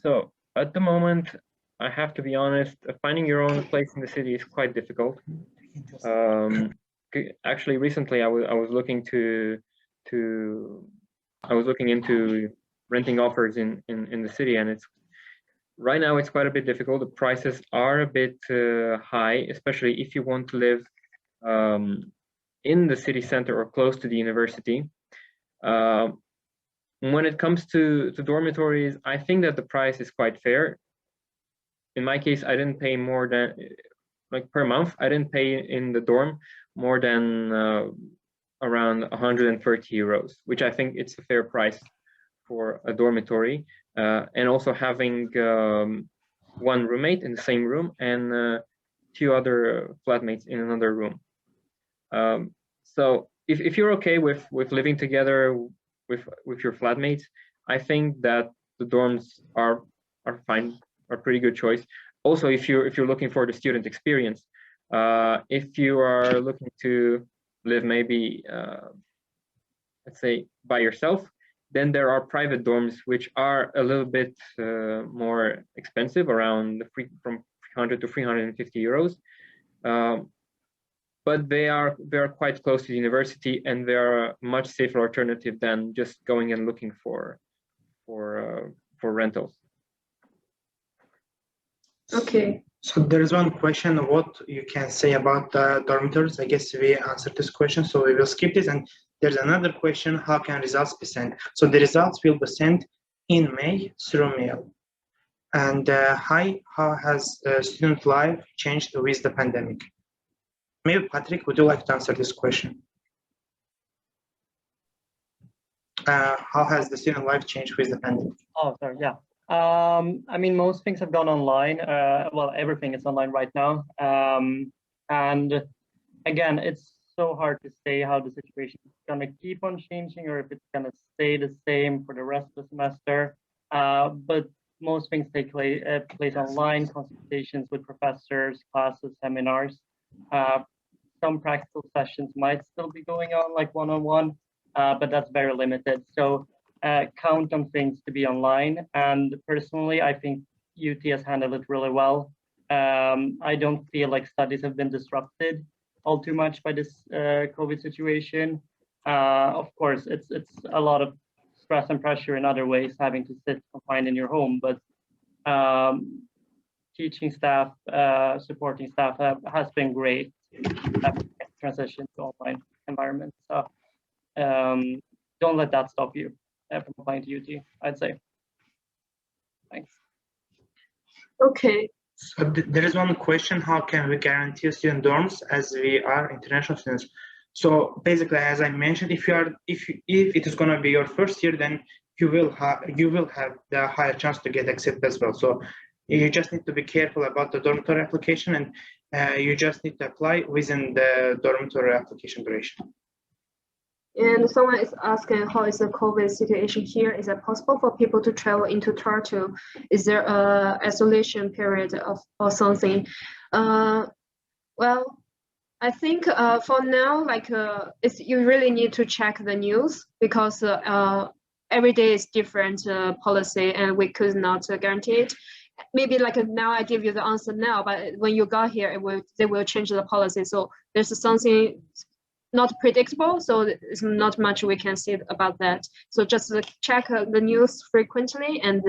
so at the moment, I have to be honest, finding your own place in the city is quite difficult. Actually, recently I was looking into renting offers in the city, and right now it's quite a bit difficult. The prices are a bit high, especially if you want to live in the city center or close to the university. When it comes to dormitories, I think that the price is quite fair. In my case, I didn't pay more than, like per month, I didn't pay in the dorm more than around 130 euros, which I think it's a fair price for a dormitory. And also having one roommate in the same room and 2 other flatmates in another room. So if you're okay with living together with your flatmates, I think that the dorms are fine, are pretty good choice. Also, if you're looking for the student experience, if you are looking to live maybe let's say by yourself, then there are private dorms which are a little bit more expensive, around from 300 to 350 euros. But they are quite close to the university, and they are a much safer alternative than just going and looking for rentals. Okay. So there is one question, what you can say about the dormitories. I guess we answered this question, so we will skip this. And there's another question, how can results be sent? So the results will be sent in May through mail. And hi, how has student life changed with the pandemic? Maybe Patrick, would you like to answer this question? How has the student life changed with the pandemic? Oh, sorry, yeah. I mean, most things have gone online. Well, everything is online right now. And again, it's so hard to say how the situation is going to keep on changing, or if it's going to stay the same for the rest of the semester. But most things take place online, consultations with professors, classes, seminars. Some practical sessions might still be going on, like one-on-one, but that's very limited. So count on things to be online. And personally, I think UT has handled it really well. I don't feel like studies have been disrupted all too much by this COVID situation. Of course, it's a lot of stress and pressure in other ways, having to sit confined in your home, but teaching staff, supporting staff has been great transition to online environment. So don't let that stop you from applying to UT, I'd say. Thanks. Okay. So there is one question: how can we guarantee student dorms as we are international students? So basically, as I mentioned, if it is going to be your first year, then you will have the higher chance to get accepted as well. So you just need to be careful about the dormitory application, and you just need to apply within the dormitory application duration. And someone is asking, how is the COVID situation here? Is it possible for people to travel into Tartu? Is there a isolation period or something? Well, I think for now, like you really need to check the news, because every day is different policy, and we could not guarantee it. Maybe like now I give you the answer now, but when you got here, they will change the policy. So there's something not predictable, so it's not much we can say about that. So just check the news frequently, and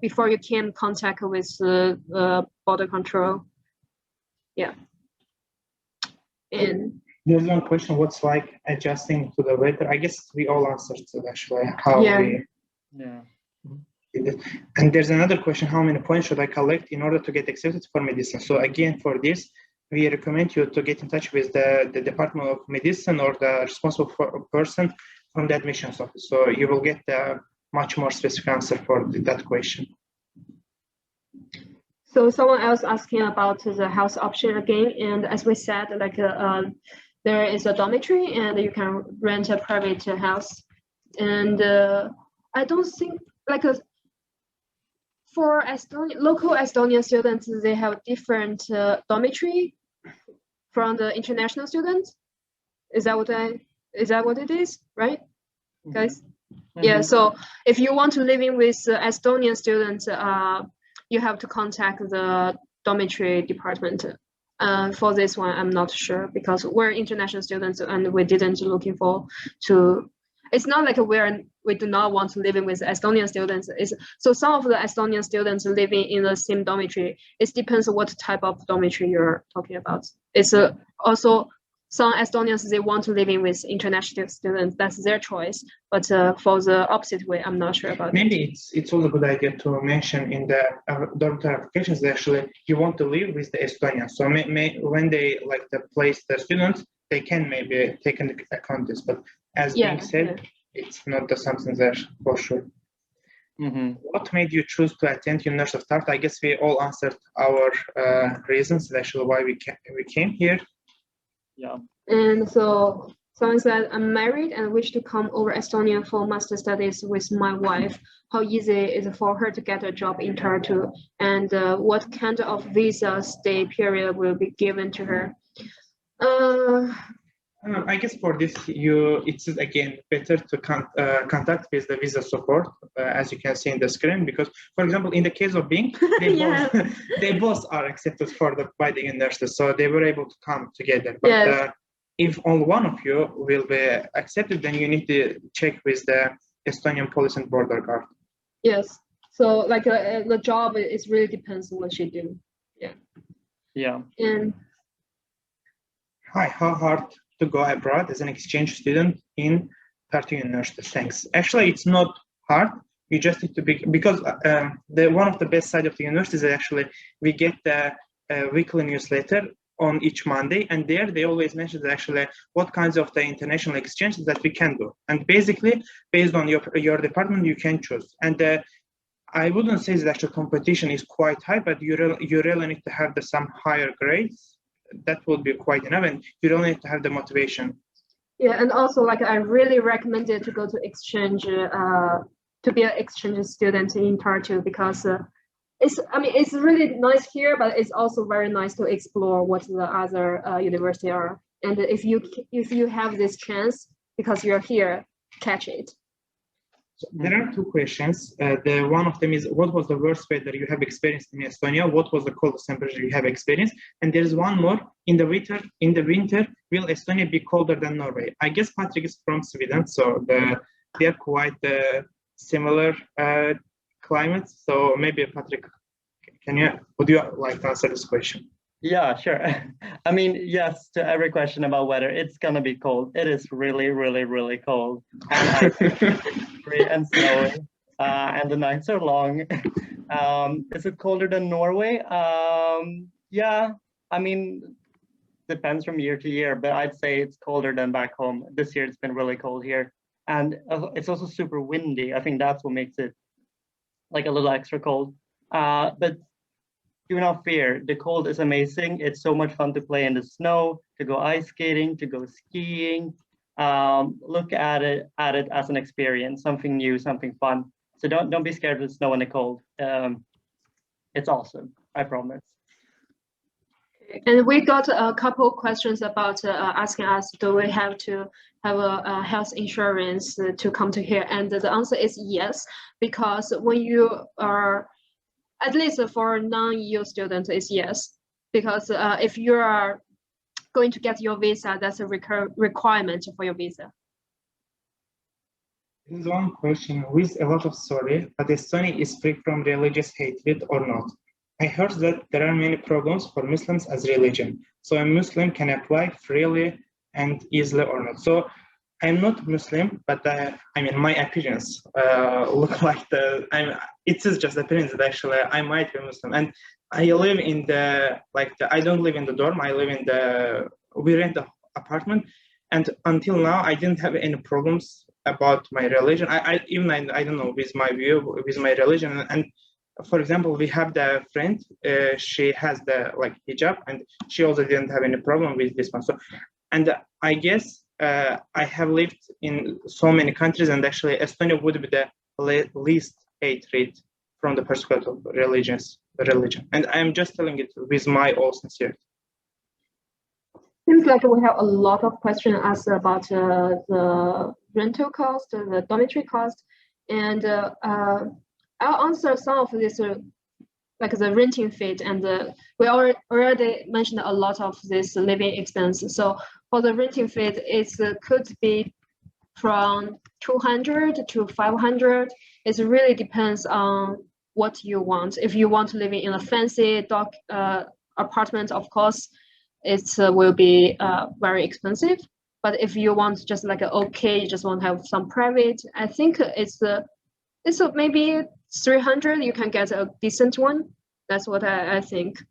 before you can contact with border control. Yeah. And there's one question: what's like adjusting to the weather? I guess we all answered to actually how we. Yeah. And there's another question: how many points should I collect in order to get accepted for medicine? So again, for this, we recommend you to get in touch with the Department of Medicine or the responsible person from the admissions office. So you will get a much more specific answer for that question. So someone else asking about the house option again, and as we said, like there is a dormitory, and you can rent a private house. And I don't think like for local Estonian students, they have different dormitory from the international students. Is that what it is, right, guys? Mm-hmm. Yeah. So if you want to live in with Estonian students, you have to contact the dormitory department. For this one, I'm not sure, because we're international students and we didn't looking for to. It's not like we do not want to live in with Estonian students. So some of the Estonian students living in the same dormitory. It depends on what type of dormitory you're talking about. It's also some Estonians, they want to live in with international students. That's their choice. But for the opposite way, I'm not sure about. Maybe it's also a good idea to mention in the dormitory applications that actually you want to live with the Estonians. So when they like to place the students, they can maybe take into account this. But as being said, it's not something there for sure. Mm-hmm. What made you choose to attend University of Tartu? I guess we all answered our reasons, actually, why we came here. Yeah. And so someone said, I'm married and wish to come over Estonia for master studies with my wife. How easy is it for her to get a job in Tartu? And what kind of visa stay period will be given to her? I guess for this, it's again better to contact with the visa support, as you can see in the screen, because, for example, in the case of Bing, they both are accepted by the university, so they were able to come together. But if only one of you will be accepted, then you need to check with the Estonian Police and Border Guard. Yes. So, like the job, it really depends on what you do. Yeah. Yeah. And hi, how hard to go abroad as an exchange student in Tartu University? Thanks. Actually, it's not hard. You just need to be, because one of the best side of the university is that actually we get the weekly newsletter on each Monday, and there they always mention that actually what kinds of the international exchanges that we can do, and basically based on your department you can choose. And I wouldn't say that actual competition is quite high, but you really need to have some higher grades. That would be quite enough, and you don't need to have the motivation. Yeah, and also like I really recommend it to go to exchange, to be an exchange student in Tartu, because it's really nice here, but it's also very nice to explore what the other universities are. And if you have this chance because you're here, catch it. So there are two questions. The one of them is, what was the worst weather you have experienced in Estonia? What was the coldest temperature you have experienced? And there's one more. In the winter, will Estonia be colder than Norway? I guess Patrick is from Sweden, so they are quite similar climates. So maybe Patrick, would you like to answer this question? Yeah, sure. I mean, yes, to every question about weather, it's gonna be cold. It is really, really, really cold, and icy and snowy, and the nights are long. Is it colder than Norway? Yeah, I mean, depends from year to year, but I'd say it's colder than back home. This year it's been really cold here, and it's also super windy. I think that's what makes it like a little extra cold. But do not fear, the cold is amazing. It's so much fun to play in the snow, to go ice skating, to go skiing. Look at it as an experience, something new, something fun. So don't be scared of the snow and the cold. It's awesome, I promise. And we got a couple questions about asking us, do we have to have a health insurance to come to here? And the answer is yes, because when you are, at least for non-EU students, is yes, because if you are going to get your visa, that's a requirement for your visa. There's one question with a lot of sorry, but Estonia is free from religious hatred or not? I heard that there are many problems for Muslims as religion, so a Muslim can apply freely and easily or not. So I'm not Muslim, but I mean, my appearance look like it is just appearance that actually I might be Muslim. And I live in I don't live in the dorm, we rent the apartment. And until now, I didn't have any problems about my religion. I don't know, with my view, with my religion. And for example, we have the friend, she has the hijab, and she also didn't have any problem with this one. So, and I guess, I have lived in so many countries, and actually Estonia would be the least hatred from the perspective of religion. And I'm just telling it with my all sincerity. Seems like we have a lot of questions asked about the rental cost, the dormitory cost, and I'll answer some of this, like the renting fee, and we already mentioned a lot of this living expense. So for the renting fee, it could be from 200 to 500. It really depends on what you want. If you want to live in a fancy apartment, of course, it will be very expensive. But if you want just like you just want to have some private, I think it's maybe 300. You can get a decent one. That's what I think.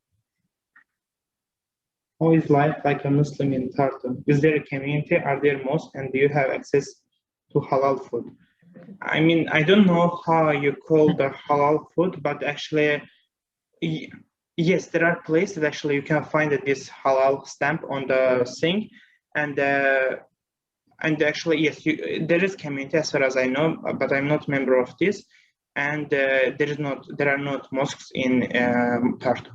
How is life like a Muslim in Tartu? Is there a community? Are there mosques? And do you have access to halal food? I mean, I don't know how you call the halal food, but actually, yes, there are places that actually you can find this halal stamp on the thing, and actually, yes, there is community as far as I know, but I'm not a member of this, and there are not mosques in Tartu.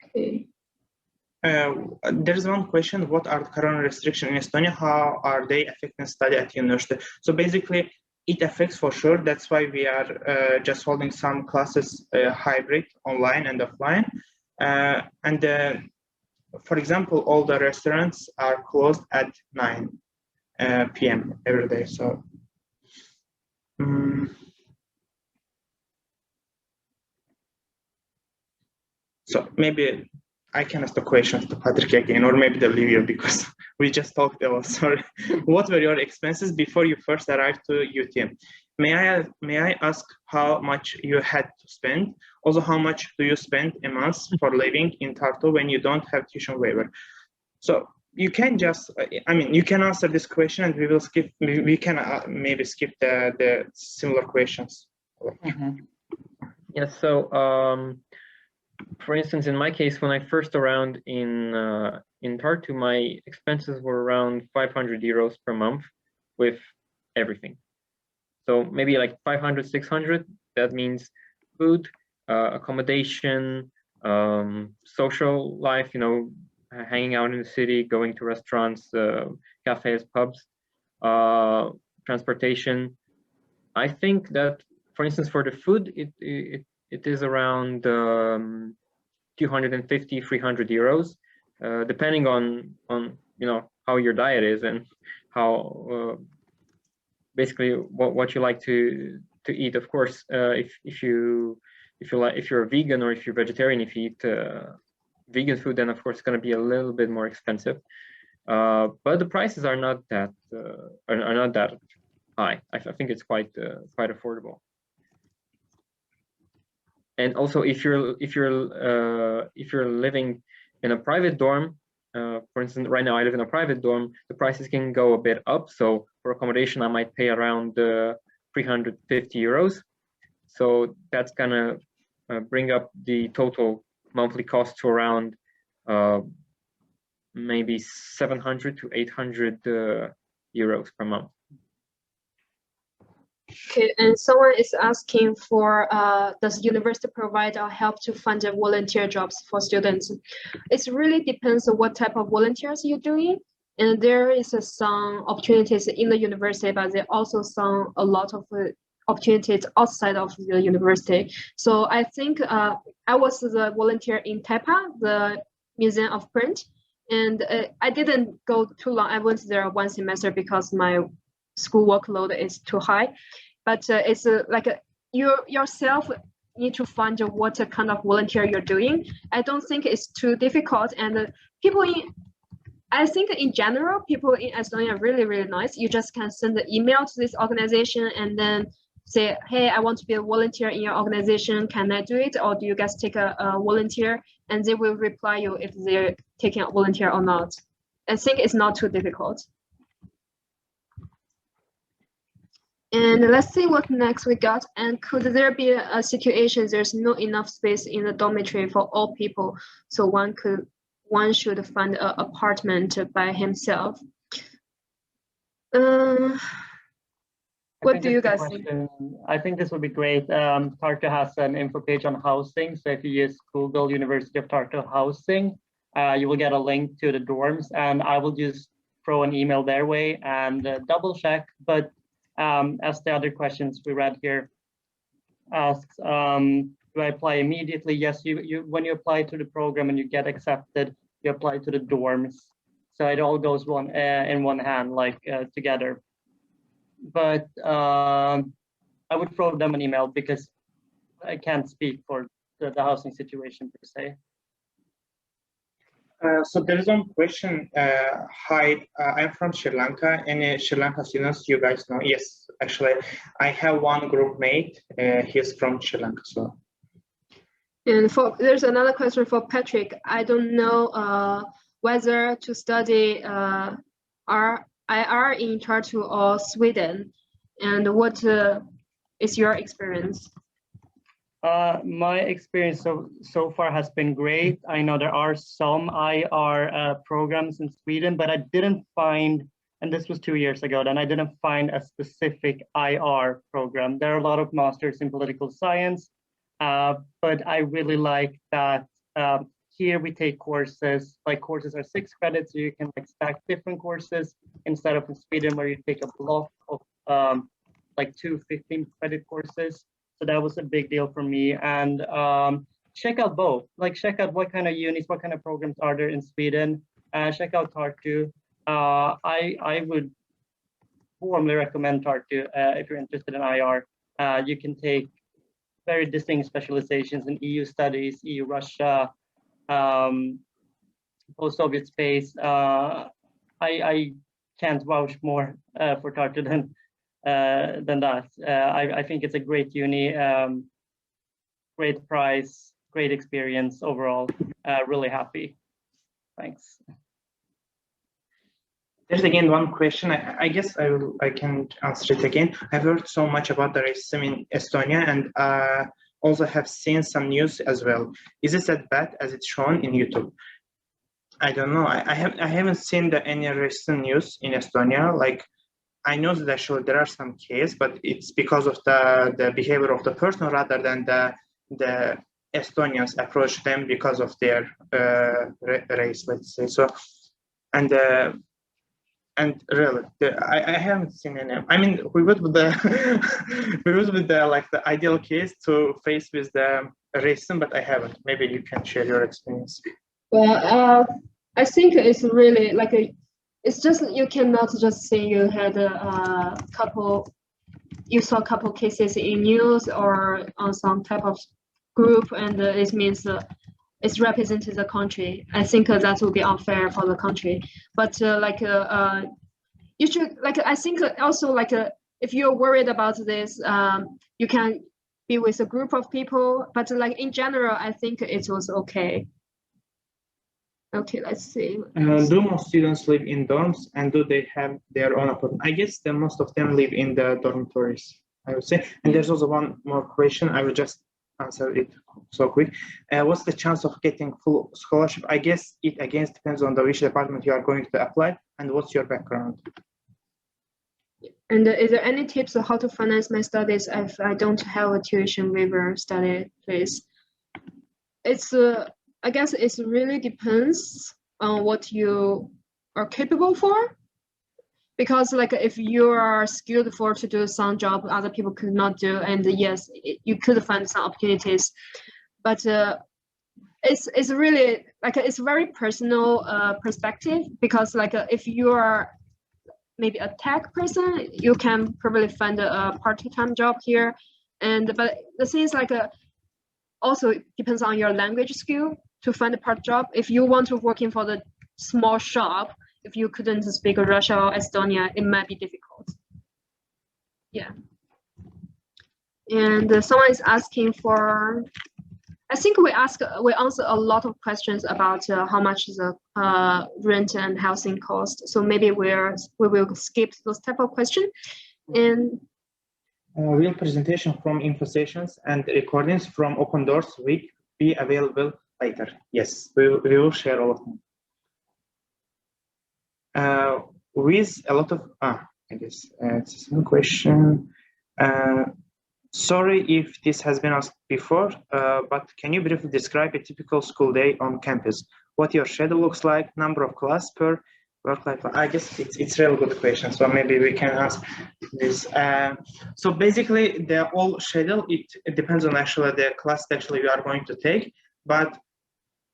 Okay. There's one question: what are the current restrictions in Estonia? How are they affecting study at university? So basically, it affects for sure. That's why we are just holding some classes hybrid, online and offline. For example, all the restaurants are closed at 9 p.m. every day. So. So maybe I can ask the questions to Patrick again, or maybe they'll leave you because we just talked a lot. Sorry. What were your expenses before you first arrived to UTM? May I ask how much you had to spend? Also, how much do you spend a month for living in Tartu when you don't have tuition waiver? So you can just, you can answer this question, and we will skip. We can maybe skip the similar questions. Mm-hmm. Yes. So. For instance, in my case, when I first arrived in Tartu, my expenses were around 500 euros per month with everything. So maybe like 500, 600. That means food, accommodation, social life, hanging out in the city, going to restaurants, cafes, pubs. transportation. I think that, for instance, for the food, it is around 250, 300 euros, depending on how your diet is and how basically what you like to eat. Of course, if you're a vegan or if you're vegetarian, if you eat vegan food, then of course it's going to be a little bit more expensive. But the prices are not that high. I think it's quite affordable. And also, if you're living in a private dorm, for instance, right now I live in a private dorm, the prices can go a bit up. So for accommodation, I might pay around 350 euros. So that's gonna bring up the total monthly cost to around maybe 700 to 800 euros per month. Okay, and someone is asking for, does university provide or help to fund the volunteer jobs for students? It really depends on what type of volunteers you're doing. And there is some opportunities in the university, but there are also a lot of opportunities outside of the university. So I think I was the volunteer in TEPA, the Museum of Print, and I didn't go too long. I went there one semester because my school workload is too high, but it's like you yourself need to find what kind of volunteer you're doing. I don't think it's too difficult, and I think in general, people in Estonia are really, really nice. You just can send an email to this organization and then say, hey, I want to be a volunteer in your organization. Can I do it? Or do you guys take a volunteer? And they will reply you if they're taking a volunteer or not. I think it's not too difficult. And let's see what next we got. And could there be a situation there's not enough space in the dormitory for all people, so one should find an apartment by himself? What do you guys think? I think this would be great. Tartu has an info page on housing. So if you use Google University of Tartu housing, you will get a link to the dorms, and I will just throw an email their way and double check. But as the other questions we read here asks, do I apply immediately? Yes, you when you apply to the program and you get accepted, you apply to the dorms. So it all goes in one hand, like together. But I would throw them an email because I can't speak for the housing situation per se. So there is one question. Hi, I'm from Sri Lanka. Any Sri Lanka students you guys know? Yes, actually, I have one group mate. He's from Sri Lanka. So. And there's another question for Patrick. I don't know whether to study IR in Tartu or Sweden, and what is your experience? My experience so far has been great. I know there are some IR programs in Sweden, but I didn't find, and this was 2 years ago, then I didn't find a specific IR program. There are a lot of masters in political science, but I really like that here we take courses, like courses are 6 credits, so you can like stack different courses instead of in Sweden where you take a block of like 2 15-credit courses. So that was a big deal for me. And check out both, like check out what kind of unis, what kind of programs are there in Sweden. Check out Tartu. I would warmly recommend Tartu if you're interested in IR. You can take very distinct specializations in EU studies, EU Russia, post-Soviet space. I can't vouch more for Tartu than that. I think it's a great uni, great price, great experience overall. Really happy. Thanks. There's again one question. I guess I can answer it again. I've heard so much about the racism in Estonia, and also have seen some news as well. Is it as bad as it's shown in YouTube? I don't know. I haven't seen any recent news in Estonia. Like, I know that actually there are some cases, but it's because of the behavior of the person rather than the Estonians approach them because of their race, let's say. So, and And really, I haven't seen any. I mean, we would with the we would with the like the ideal case to face with the racism, but I haven't. Maybe you can share your experience. Well, I think it's really like it's just you cannot just say you had a couple, you saw a couple cases in news or on some type of group, and it means it's represented the country. I think that would be unfair for the country. But you should I think also if you're worried about this, you can be with a group of people. But in general, I think it was okay. Okay, let's see. Do most students live in dorms, and do they have their own apartment? I guess that most of them live in the dormitories, I would say. And there's also one more question. I will just answer it so quick. What's the chance of getting full scholarship? I guess it again depends on which department you are going to apply and what's your background. And is there any tips on how to finance my studies if I don't have a tuition waiver study place? It's I guess it really depends on what you are capable for. Because if you are skilled for to do some job other people could not do, and yes, you could find some opportunities, but it's really it's very personal perspective. Because if you are maybe a tech person, you can probably find a part-time job here, but the thing is also depends on your language skill to find a part job. If you want to work in for the small shop, if you couldn't speak Russian or Estonia, it might be difficult. Yeah. And someone is asking for, I think we answer a lot of questions about how much the rent and housing cost. So maybe we will skip those type of questions. And real presentation from info sessions and recordings from Open Doors Week be available later. Yes, we will share all of them. With a lot of I guess it's a question. Sorry if this has been asked before, but can you briefly describe a typical school day on campus? What your schedule looks like, number of class per work life? I guess it's a really good question, so maybe we can ask this. So basically, the whole schedule, it depends on actually the class that we are going to take, but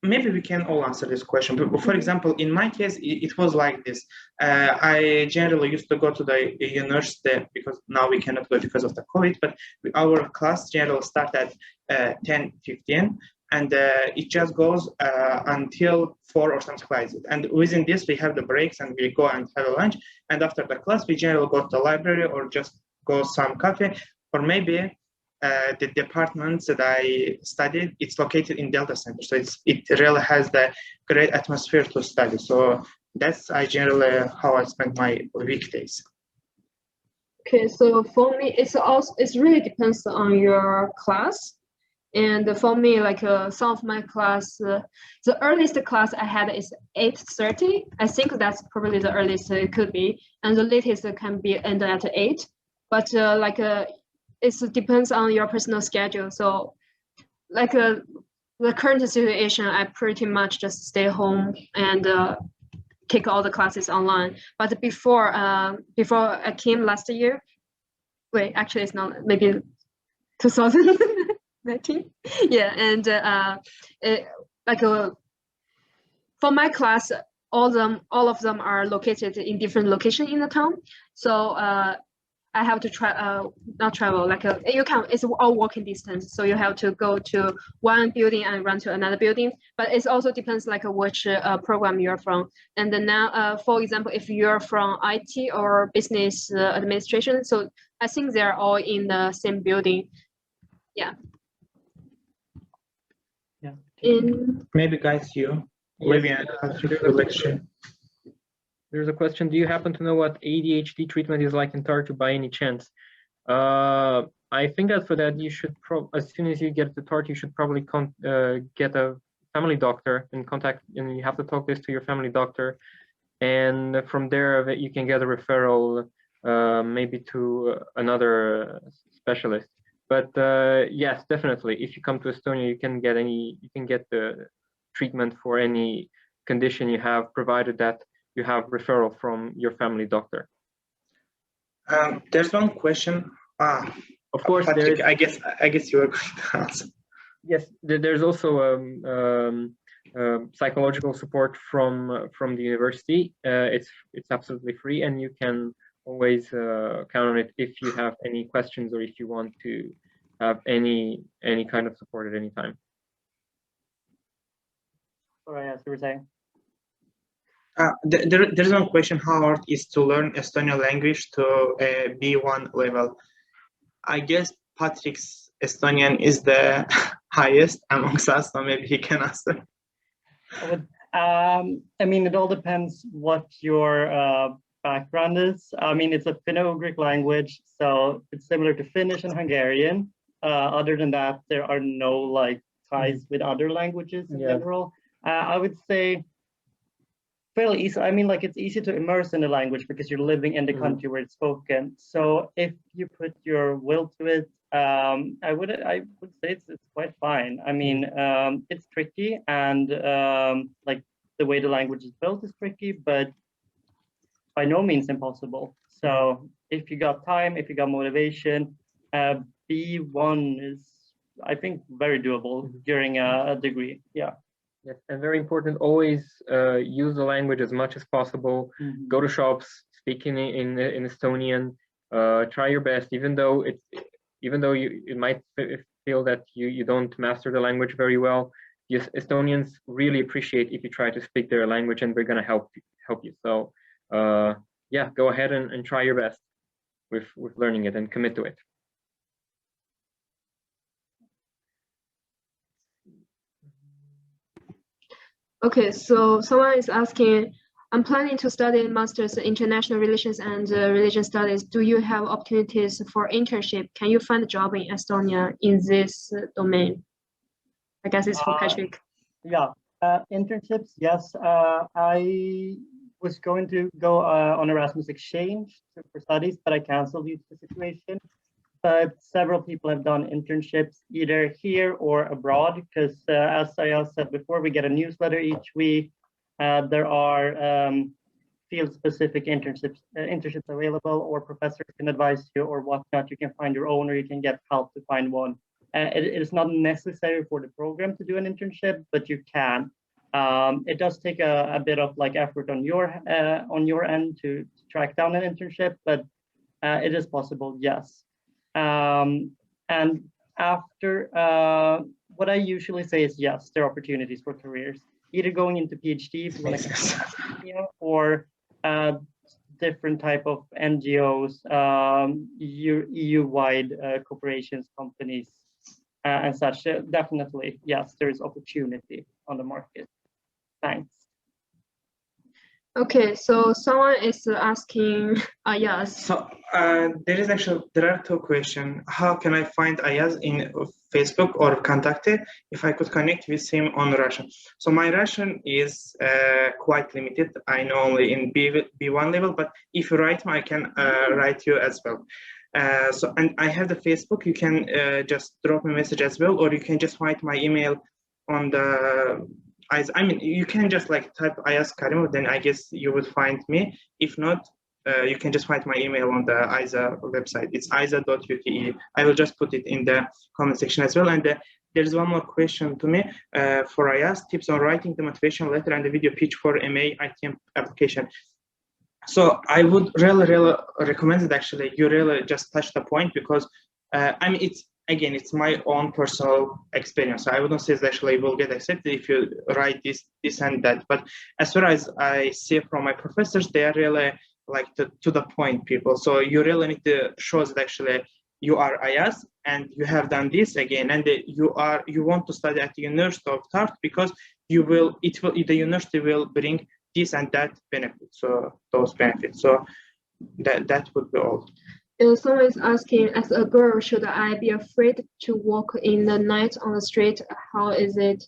maybe we can all answer this question. But for example, in my case, it was like this. I generally used to go to the university, because now we cannot go because of the COVID, but our class generally start at 10:15, and it just goes until 4 or something like that. And within this, we have the breaks and we go and have a lunch. And after the class, we generally go to the library or just go some cafe, or maybe the departments that I studied, it's located in Delta Center. So it really has the great atmosphere to study. So that's generally how I spend my weekdays. Okay, so for me, it really depends on your class. And for me, some of my class, the earliest class I had is 8:30. I think that's probably the earliest it could be, and the latest can be end at 8. But it depends on your personal schedule. So the current situation, I pretty much just stay home and take all the classes online. But before I came last year, wait, actually it's not, maybe 2019. Yeah, and for my class, all of them are located in different locations in the town. So I have to not travel, it's all walking distance. So you have to go to one building and run to another building, but it also depends which program you're from. And then now, for example, if you're from IT or business administration, so I think they're all in the same building. Yeah. Yeah. Maybe guys, maybe a lecture. There's a question. Do you happen to know what ADHD treatment is like in Tartu by any chance? I think that for that you should as soon as you get to Tartu, you should probably get a family doctor and you have to talk this to your family doctor, and from there you can get a referral maybe to another specialist. But yes, definitely, if you come to Estonia, you can get the treatment for any condition you have, provided that you have referral from your family doctor. There's one question. Of course, Patrick, I guess you are going to answer. Yes, there's also psychological support from the university. It's absolutely free, and you can always count on it if you have any questions or if you want to have any kind of support at any time. All right, as you were saying. There's one question: how hard is to learn Estonian language to a B1 level? I guess Patrick's Estonian is the highest amongst us, so maybe he can answer. I mean, it all depends what your background is. I mean, it's a Finno-Ugric language, so it's similar to Finnish and Hungarian. Other than that, there are no like ties with other languages in general. I would say fairly easy. I mean, like it's easy to immerse in the language because you're living in the country where it's spoken. So if you put your will to it, I would say it's quite fine. I mean, it's tricky, and like the way the language is built is tricky, but by no means impossible. So if you got time, if you got motivation, B1 is, I think, very doable during a degree. Yeah. Yes, and very important, always use the language as much as possible. Go to shops, speak in Estonian. Try your best, even though you might feel that you don't master the language very well. Yes, Estonians really appreciate if you try to speak their language, and we're gonna help you. So yeah, go ahead and try your best with learning it and commit to it. Okay, so someone is asking, I'm planning to study Master's in International Relations and Religion Studies. Do you have opportunities for internship? Can you find a job in Estonia in this domain? I guess it's for Patrick. Yeah, internships, yes. I was going to go on Erasmus exchange for studies, but I canceled due to the situation. But several people have done internships either here or abroad, because as I said before, we get a newsletter each week. There are field-specific internships available, or professors can advise you or whatnot. You can find your own, or you can get help to find one. It is not necessary for the program to do an internship, but you can. It does take a bit of like effort on your end to track down an internship, but it is possible, yes. And after, what I usually say is yes, there are opportunities for careers, either going into PhD if you want to, or different type of NGOs, EU-wide corporations, companies, and such. Definitely, yes, there is opportunity on the market. Thanks. Okay, so someone is asking Ayaz. So there are two questions. How can I find Ayaz in Facebook or Contacte if I could connect with him on Russian? So my Russian is quite limited. I know only in B1 level, but if you write me, I can write you as well. And I have the Facebook. You can just drop me a message as well, or you can just write my email on the. I mean, you can just like type Ayaz Karimov, then I guess you would find me. If not, you can just find my email on the ISA website. It's isa.ute. I will just put it in the comment section as well. And there's one more question to me for Ayaz, tips on writing the motivation letter and the video pitch for MA ITM application. So I would really recommend it. Actually, you really just touched the point, because I mean, it's my own personal experience. So I wouldn't say that actually will get accepted if you write this and that. But as far as I see from my professors, they are really like to the point people. So you really need to show that actually you are Ayaz and you have done this again, and you want to study at the University of Tartu because the university will bring this and that benefit. So those benefits. So that would be all. Someone is asking, as a girl, should I be afraid to walk in the night on the street? How is it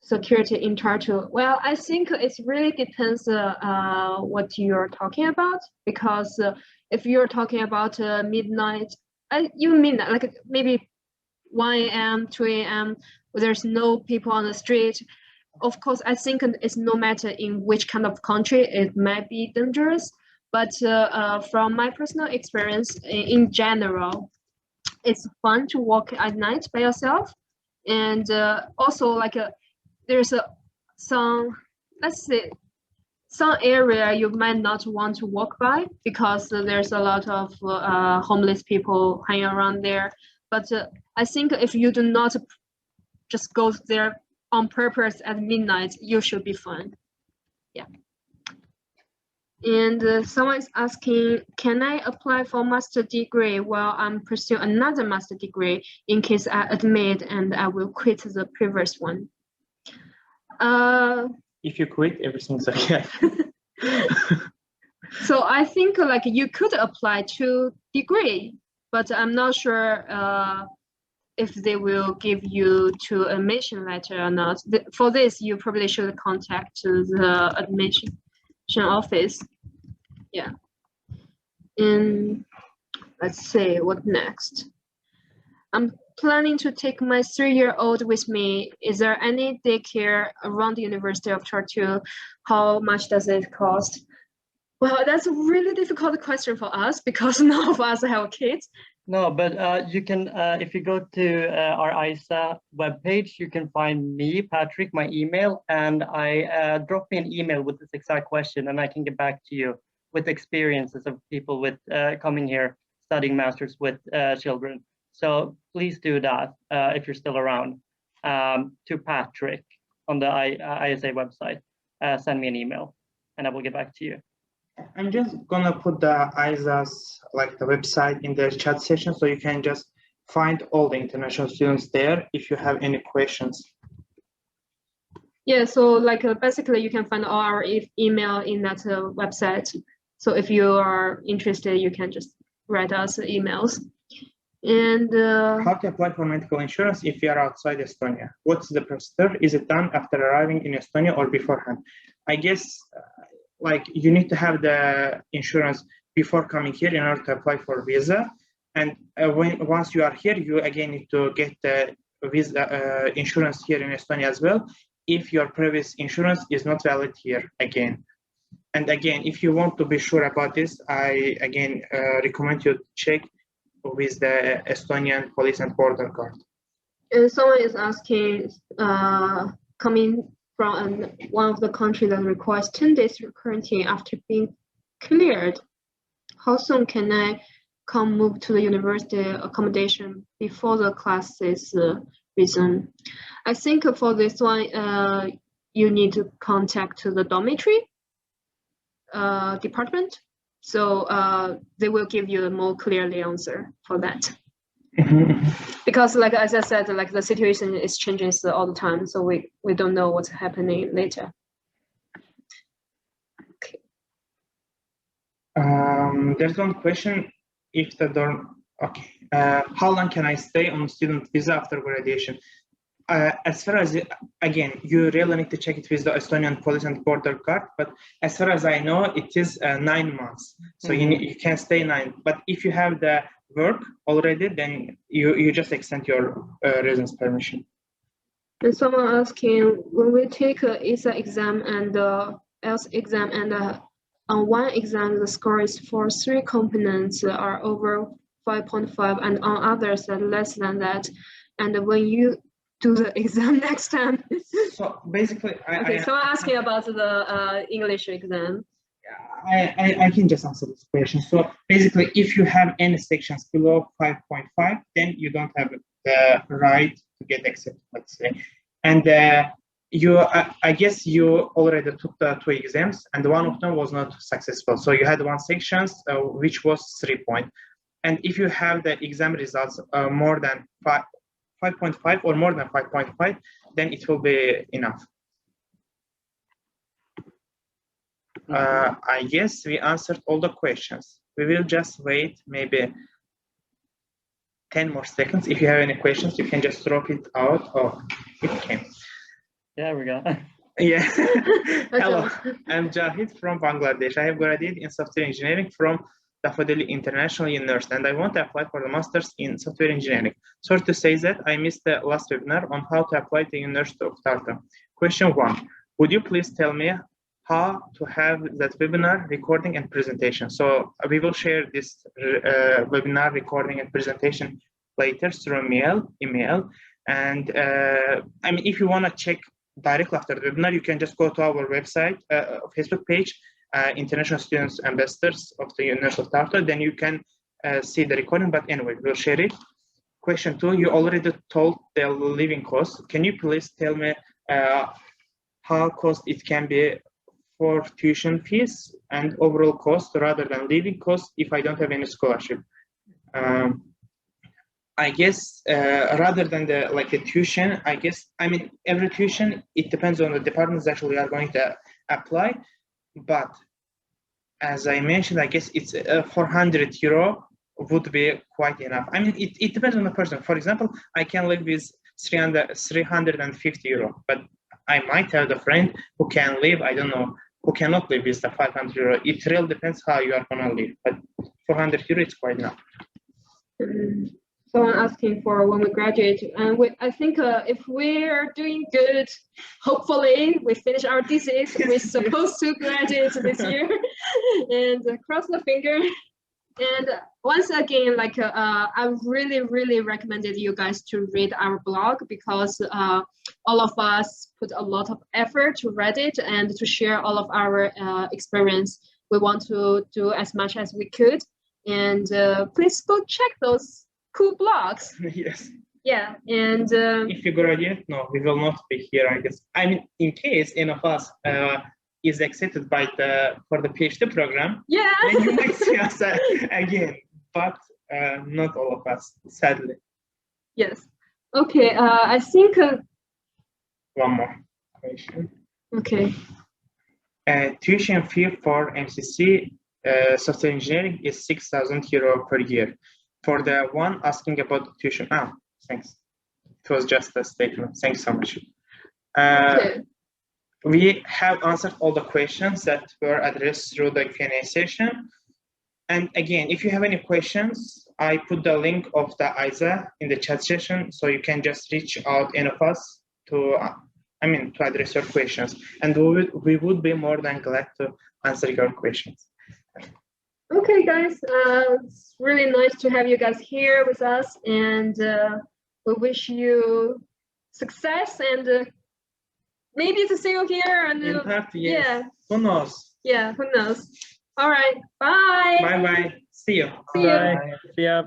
security in Tartu? Well, I think it really depends what you're talking about, because if you're talking about midnight, even midnight, like maybe 1 a.m., 2 a.m., there's no people on the street. of course, I think it's no matter in which kind of country, it might be dangerous. But from my personal experience, in general, it's fun to walk at night by yourself. And also like there's some, let's say, some area you might not want to walk by because there's a lot of homeless people hanging around there. But I think if you do not just go there on purpose at midnight, you should be fine. Yeah. And someone is asking, can I apply for master degree while I'm pursuing another master degree in case I admit and I will quit the previous one? If you quit, everything's okay. So I think like you could apply to degree, but I'm not sure if they will give you to admission letter or not. For this, you probably should contact the admission office. Yeah. And let's see what next. I'm planning to take my 3-year-old with me. Is there any daycare around the University of Tartu? How much does it cost? Well, that's a really difficult question for us because none of us have kids. No, but you can, if you go to our ISA webpage, you can find me, Patrick, my email, and I drop me an email with this exact question, and I can get back to you with experiences of people with coming here, studying masters with children. So please do that if you're still around, to Patrick on the ISA website. Send me an email, and I will get back to you. I'm just gonna put the ISA's, like the website, in the chat session, so you can just find all the international students there if you have any questions. Yeah, so like basically you can find all our email in that website. So if you are interested, you can just write us emails. And how to apply for medical insurance if you are outside Estonia? What's the procedure? Is it done after arriving in Estonia or beforehand? I guess like you need to have the insurance before coming here in order to apply for visa. And once you are here, you again need to get the visa insurance here in Estonia as well, if your previous insurance is not valid here again. And again, if you want to be sure about this, I again recommend you to check with the Estonian Police and Border Guard. And someone is asking, coming from one of the countries that requires 10 days quarantine after being cleared, how soon can I come move to the university accommodation before the classes resume? I think for this one, you need to contact the dormitory department. So they will give you a more clearly answer for that. Because like as I said, like the situation is changing all the time, so we don't know what's happening later. Okay. There's one question: if the dorm, okay, how long can I stay on student visa after graduation? As far as again, you really need to check it with the Estonian Police and Border Guard. But as far as I know, it is 9 months, so you can stay 9. But if you have the work already, then you just extend your residence permission. And someone asking, when we take a ESA exam and IELTS exam, and on one exam the scores for 3 components are over 5.5, and on others are less than that, and when you do the exam next time. So basically, someone asking about the English exam. I can just answer this question. So basically, if you have any sections below 5.5, then you don't have the right to get accepted, let's say. And I guess you already took the 2 exams, and one of them was not successful. So you had one section which was 3 points. And if you have the exam results more than 5.5 or more than 5.5, then it will be enough. I guess we answered all the questions. We will just wait maybe 10 more seconds. If you have any questions, you can just drop it out. Oh, it came. There we go. Yeah. Hello, I'm Jahid from Bangladesh. I have graduated in software engineering from Daffodili International University, and I want to apply for the master's in software engineering. Sorry to say that I missed the last webinar on how to apply to the University of Tartu. Question 1. Would you please tell me how to have that webinar recording and presentation? So we will share this webinar recording and presentation later through email. And I mean, if you want to check directly after the webinar, you can just go to our website, Facebook page, International Students Ambassadors of the University of Tartu. Then you can see the recording, but anyway, we'll share it. Question 2, you already told the living cost. Can you please tell me how cost it can be for tuition fees and overall cost rather than living cost if I don't have any scholarship? I guess rather than the tuition, I mean every tuition, it depends on the departments that we are going to apply. But as I mentioned, I guess it's 400 euro would be quite enough. I mean, it depends on the person. For example, I can live with 350 euro, but I might have a friend who can live, I don't know, who cannot live with the 500 euro. It really depends how you are gonna live, but 400 euro is quite enough. So I'm asking for when we graduate, and I think if we're doing good, hopefully we finish our thesis. We're supposed to graduate this year, and cross the finger. And once again, like I really recommended you guys to read our blog because all of us put a lot of effort to read it and to share all of our experience. We want to do as much as we could, and please go check those cool blogs. Yes. Yeah, and if you graduate, no, we will not be here, I guess. I mean, in case any of us is accepted for the PhD program, yeah, then you might see us again, but not all of us, sadly. Yes. Okay. I think. One more question. Okay. Tuition fee for MCC software engineering is 6,000 euro per year. For the one asking about tuition, thanks. It was just a statement. Thanks so much. Okay. We have answered all the questions that were addressed through the Q&A session. And again, if you have any questions, I put the link of the ISA in the chat session, so you can just reach out any of us to address your questions. And we would be more than glad to answer your questions. Okay, guys, it's really nice to have you guys here with us, and we wish you success and maybe to see you here. And In fact, yes. Yeah. Who knows? Yeah, who knows? All right, bye. Bye-bye. See you. See you. Bye. See ya.